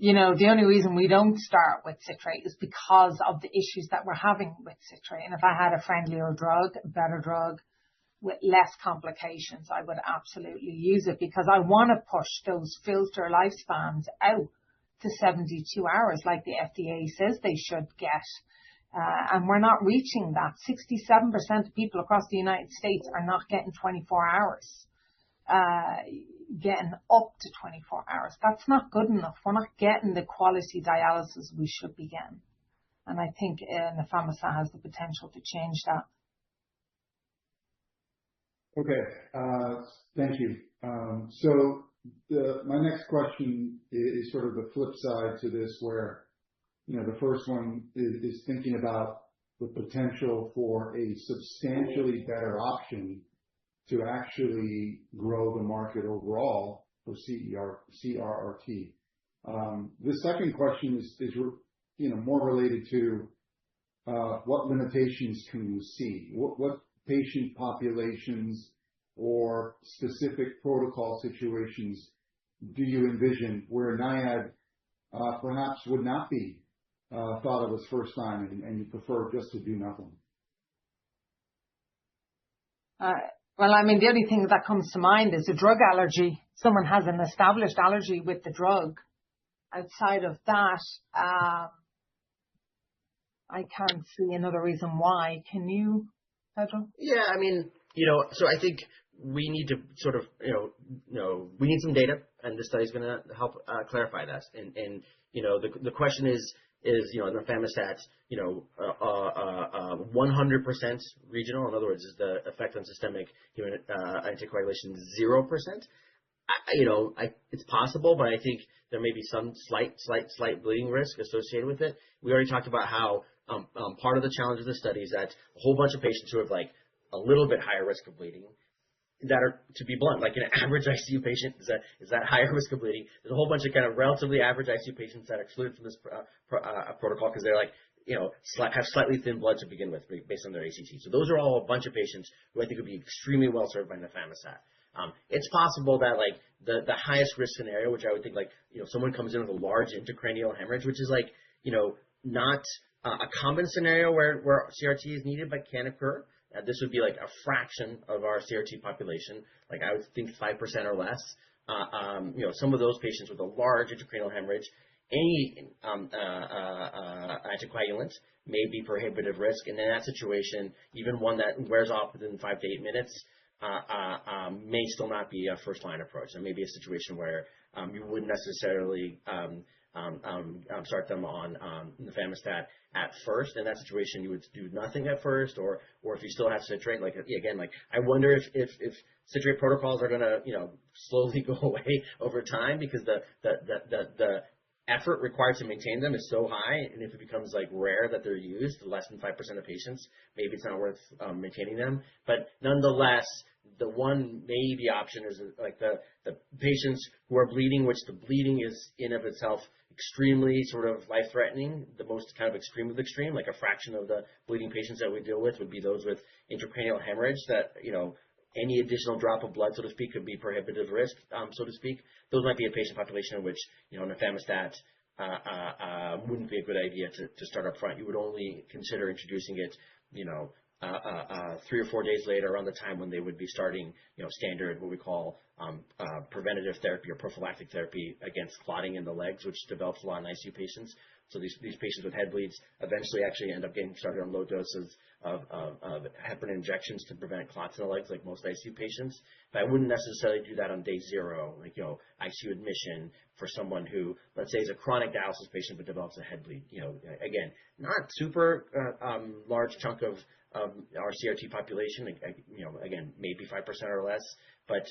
only reason we don't start with citrate is because of the issues that we're having with citrate. And if I had a friendlier drug, a better drug with less complications, I would absolutely use it, because I want to push those filter lifespans out to 72 hours like the FDA says they should get. And we're not reaching that. 67% of people across the United States are not getting 24 hours. Getting up to 24 hours. That's not good enough. We're not getting the quality dialysis we should be getting. And I think nafamostat has the potential to change that. Okay, thank you. So my next question is sort of the flip side to this, where the first one is thinking about the potential for a substantially better option to actually grow the market overall for CRRT. The second question is more related to what limitations can you see? What patient populations or specific protocol situations do you envision where NIAID perhaps would not be thought of as first line, and you prefer just to do nothing? Well, I mean, the only thing that comes to mind is a drug allergy. Someone has an established allergy with the drug. Outside of that, I can't see another reason why. Can you, Pedro? Yeah, I mean, so I think we need to sort of, we need some data, and this study is going to help clarify that. And the question is, nafamostat, 100% regional? In other words, is the effect on systemic anticoagulation 0%? It's possible, but I think there may be some slight bleeding risk associated with it. We already talked about how part of the challenge of the study is that a whole bunch of patients who have like a little bit higher risk of bleeding, that are, to be blunt, like an average ICU patient is that higher risk of bleeding. There's a whole bunch of kind of relatively average ICU patients that are excluded from this protocol because they're like, have slightly thin blood to begin with based on their ACT. So those are all a bunch of patients who I think would be extremely well served by nafamostat. It's possible that like the highest risk scenario, which I would think like, someone comes in with a large intracranial hemorrhage, which is like, not a common scenario where CRT is needed but can occur. This would be like a fraction of our CRT population. Like I would think 5% or less. Some of those patients with a large intracranial hemorrhage, any anticoagulant may be prohibitive risk. And in that situation, even one that wears off within 5 to 8 minutes may still not be a first line approach. There may be a situation where you wouldn't necessarily start them on nafamostat at first. In that situation, you would do nothing at first, or if you still have citrate, like again, like I wonder if citrate protocols are going to slowly go away over time, because the effort required to maintain them is so high, and if it becomes like rare that they're used, less than 5% of patients, maybe it's not worth maintaining them. But nonetheless, the one maybe option is like the patients who are bleeding, which the bleeding is in of itself extremely sort of life-threatening, the most kind of extreme of the extreme, like a fraction of the bleeding patients that we deal with would be those with intracranial hemorrhage that, any additional drop of blood, so to speak, could be prohibitive risk, so to speak. Those might be a patient population in which, nafamostat wouldn't be a good idea to start up front. You would only consider introducing it, 3 or 4 days later, around the time when they would be starting, standard, what we call preventative therapy or prophylactic therapy against clotting in the legs, which develops a lot in ICU patients. So these patients with head bleeds eventually actually end up getting started on low doses of heparin injections to prevent clots in the legs, like most ICU patients. But I wouldn't necessarily do that on day 0, like, ICU admission for someone who, let's say, is a chronic dialysis patient but develops a head bleed. Again, not super large chunk of our CRT population, again, maybe 5% or less, but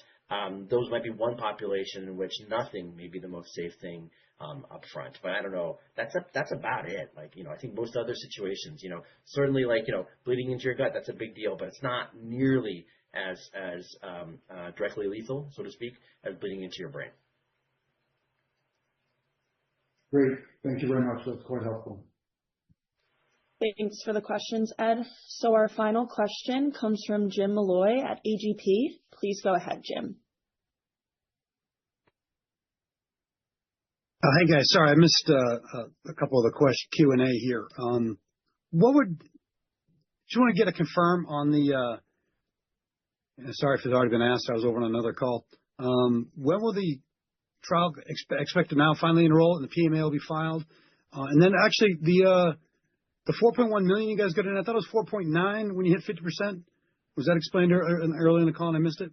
those might be one population in which nothing may be the most safe thing up front. But I don't know. That's about it. Like, I think most other situations, certainly like, bleeding into your gut, that's a big deal, but it's not nearly as directly lethal, so to speak, as bleeding into your brain. Great. Thank you very much. That's quite helpful. Thanks for the questions, Ed. So our final question comes from Jim Malloy at AGP. Please go ahead, Jim. Hey guys, sorry I missed a couple of the Q&A here. Just want to get a confirm on the. Sorry if it's already been asked. I was over on another call. When will the trial expect to now finally enroll and the PMA will be filed? And then actually the 4.1 million you guys got in, I thought it was 4.9 when you hit 50%. Was that explained early in the call and I missed it?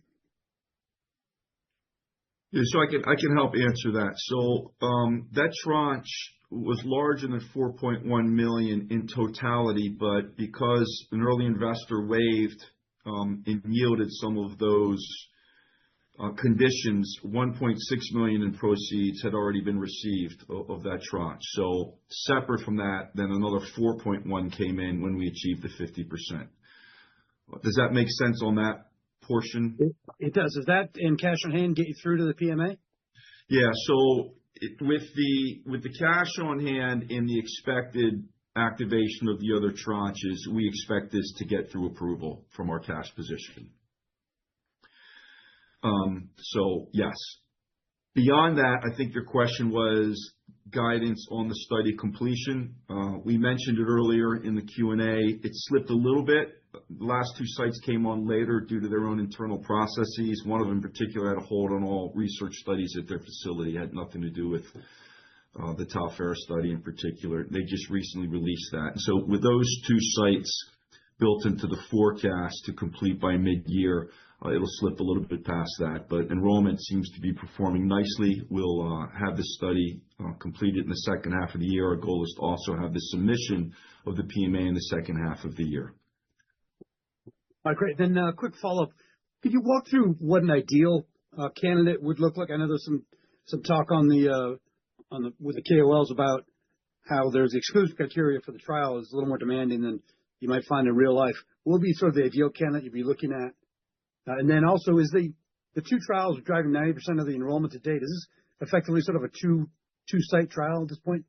Yeah, so I can help answer that. So that tranche was larger than 4.1 million in totality, but because an early investor waived and yielded some of those conditions, 1.6 million in proceeds had already been received of that tranche. So separate from that, then another 4.1 came in when we achieved the 50%. Does that make sense on that portion? It does. Is that in cash on hand get you through to the PMA? Yeah. So with the cash on hand and the expected activation of the other tranches, we expect this to get through approval from our cash position. So yes. Beyond that, I think your question was guidance on the study completion. We mentioned it earlier in the Q&A. It slipped a little bit. The last two sites came on later due to their own internal processes. One of them in particular had a hold on all research studies at their facility. It had nothing to do with the Talphera study in particular. They just recently released that. And so with those two sites built into the forecast to complete by mid-year, it'll slip a little bit past that. But enrollment seems to be performing nicely. We'll have the study completed in the second half of the year. Our goal is to also have the submission of the PMA in the second half of the year. All right, great. Then quick follow-up. Could you walk through what an ideal candidate would look like? I know there's some talk with the KOLs about how there's exclusion criteria for the trial is a little more demanding than you might find in real life. What would be sort of the ideal candidate you'd be looking at? And then also, is the two trials driving 90% of the enrollment to date? Is this effectively sort of a two-site trial at this point?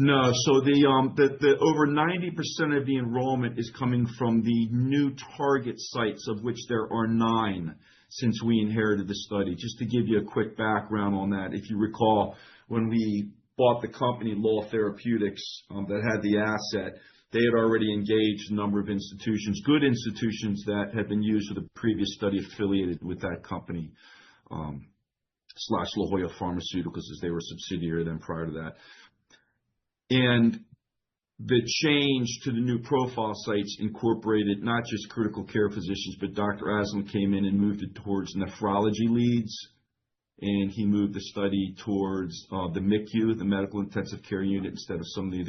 No. So the over 90% of the enrollment is coming from the new target sites, of which there are 9 since we inherited the study. Just to give you a quick background on that, if you recall, when we bought the company, Law Therapeutics, that had the asset, they had already engaged a number of institutions, good institutions that had been used for the previous study affiliated with that company, / La Jolla Pharmaceuticals, as they were a subsidiary then prior to that. And the change to the new profile sites incorporated not just critical care physicians, but Dr. Aslam came in and moved it towards nephrology leads, and he moved the study towards the MICU, the medical intensive care unit, instead of some of the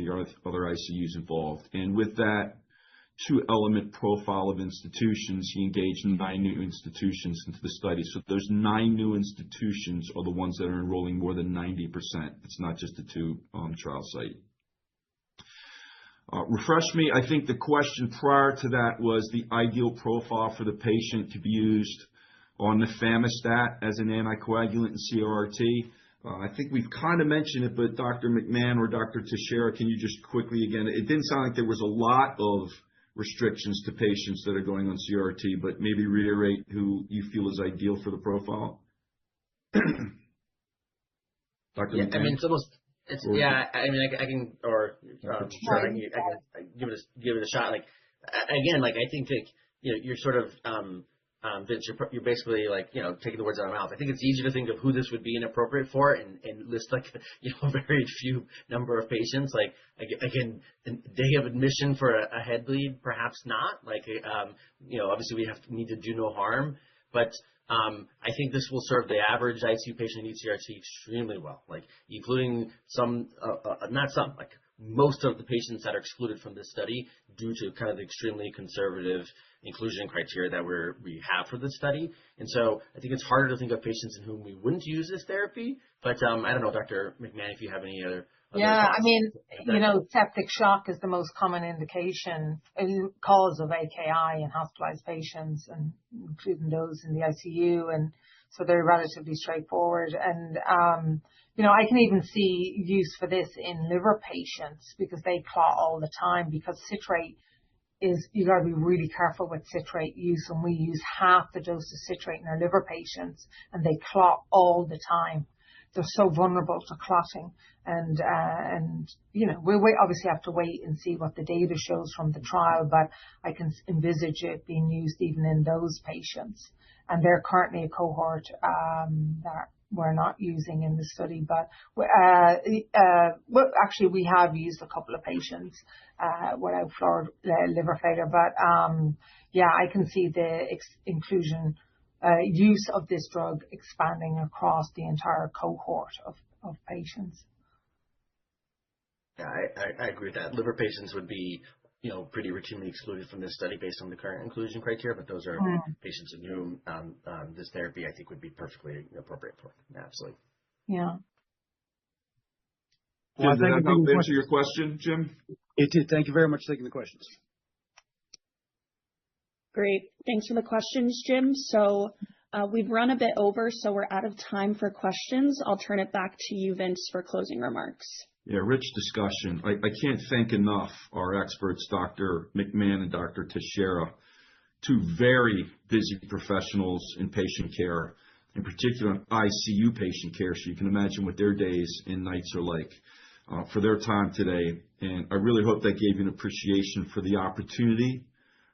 other ICUs involved. And with that 2-element profile of institutions, he engaged 9 new institutions into the study. So those 9 new institutions are the ones that are enrolling more than 90%. It's not just a 2 trial site. Refresh me. I think the question prior to that was the ideal profile for the patient to be used on nifamostat as an anticoagulant in CRRT. I think we've kind of mentioned it, but Dr. McMahon or Dr. Talphera, can you just quickly again, it didn't sound like there was a lot of restrictions to patients that are going on CRRT, but maybe reiterate who you feel is ideal for the profile. Dr. Yeah, McMahon? I mean, it's almost, I mean, I can, or I can give it a shot. Like, again, like, I think that, you're sort of, Vince, you're basically like, taking the words out of my mouth. I think it's easy to think of who this would be inappropriate for and list like, a very few number of patients. Like, again, day of admission for a head bleed, perhaps not. Like, obviously we need to do no harm, but I think this will serve the average ICU patient who needs CRT extremely well, like including some, not some, like most of the patients that are excluded from this study due to kind of the extremely conservative inclusion criteria that we have for this study. And so I think it's harder to think of patients in whom we wouldn't use this therapy. But I don't know, Dr. McMahon, if you have any other yeah, thoughts. I mean, septic shock is the most common indication, cause of AKI in hospitalized patients, and including those in the ICU. And so they're relatively straightforward. And, I can even see use for this in liver patients because they clot all the time, because citrate you got to be really careful with citrate use. And we use half the dose of citrate in our liver patients, and they clot all the time. They're so vulnerable to clotting, and we obviously have to wait and see what the data shows from the trial, but I can envisage it being used even in those patients. And they're currently a cohort that we're not using in the study, but actually we have used a couple of patients without liver failure. But I can see the inclusion use of this drug expanding across the entire cohort of patients. Yeah, I agree with that. Liver patients would be, pretty routinely excluded from this study based on the current inclusion criteria, but those are patients in whom this therapy, I think, would be perfectly appropriate for. Absolutely. Yeah. Well, did that answer your question, Jim? It did. Thank you very much for taking the questions. Great. Thanks for the questions, Jim. So we've run a bit over, so we're out of time for questions. I'll turn it back to you, Vince, for closing remarks. Yeah, rich discussion. I can't thank enough our experts, Dr. McMahon and Dr. Talphera, two very busy professionals in patient care, in particular ICU patient care, so you can imagine what their days and nights are like, for their time today. And I really hope that gave you an appreciation for the opportunity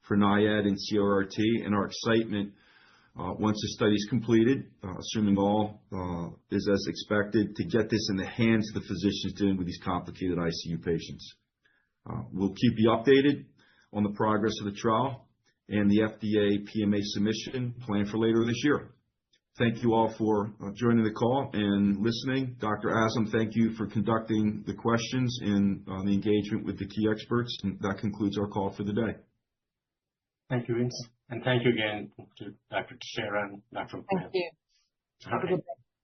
for NIAID and CRRT, and our excitement once the study is completed, assuming all is as expected, to get this in the hands of the physicians dealing with these complicated ICU patients. We'll keep you updated on the progress of the trial and the FDA PMA submission planned for later this year. Thank you all for joining the call and listening. Dr. Azam, thank you for conducting the questions and the engagement with the key experts. And that concludes our call for the day. Thank you, Vince. And thank you again to Dr. Talphera and Dr. McMahon. Thank you. Have a good day.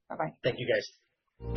Bye-bye. Thank you, guys.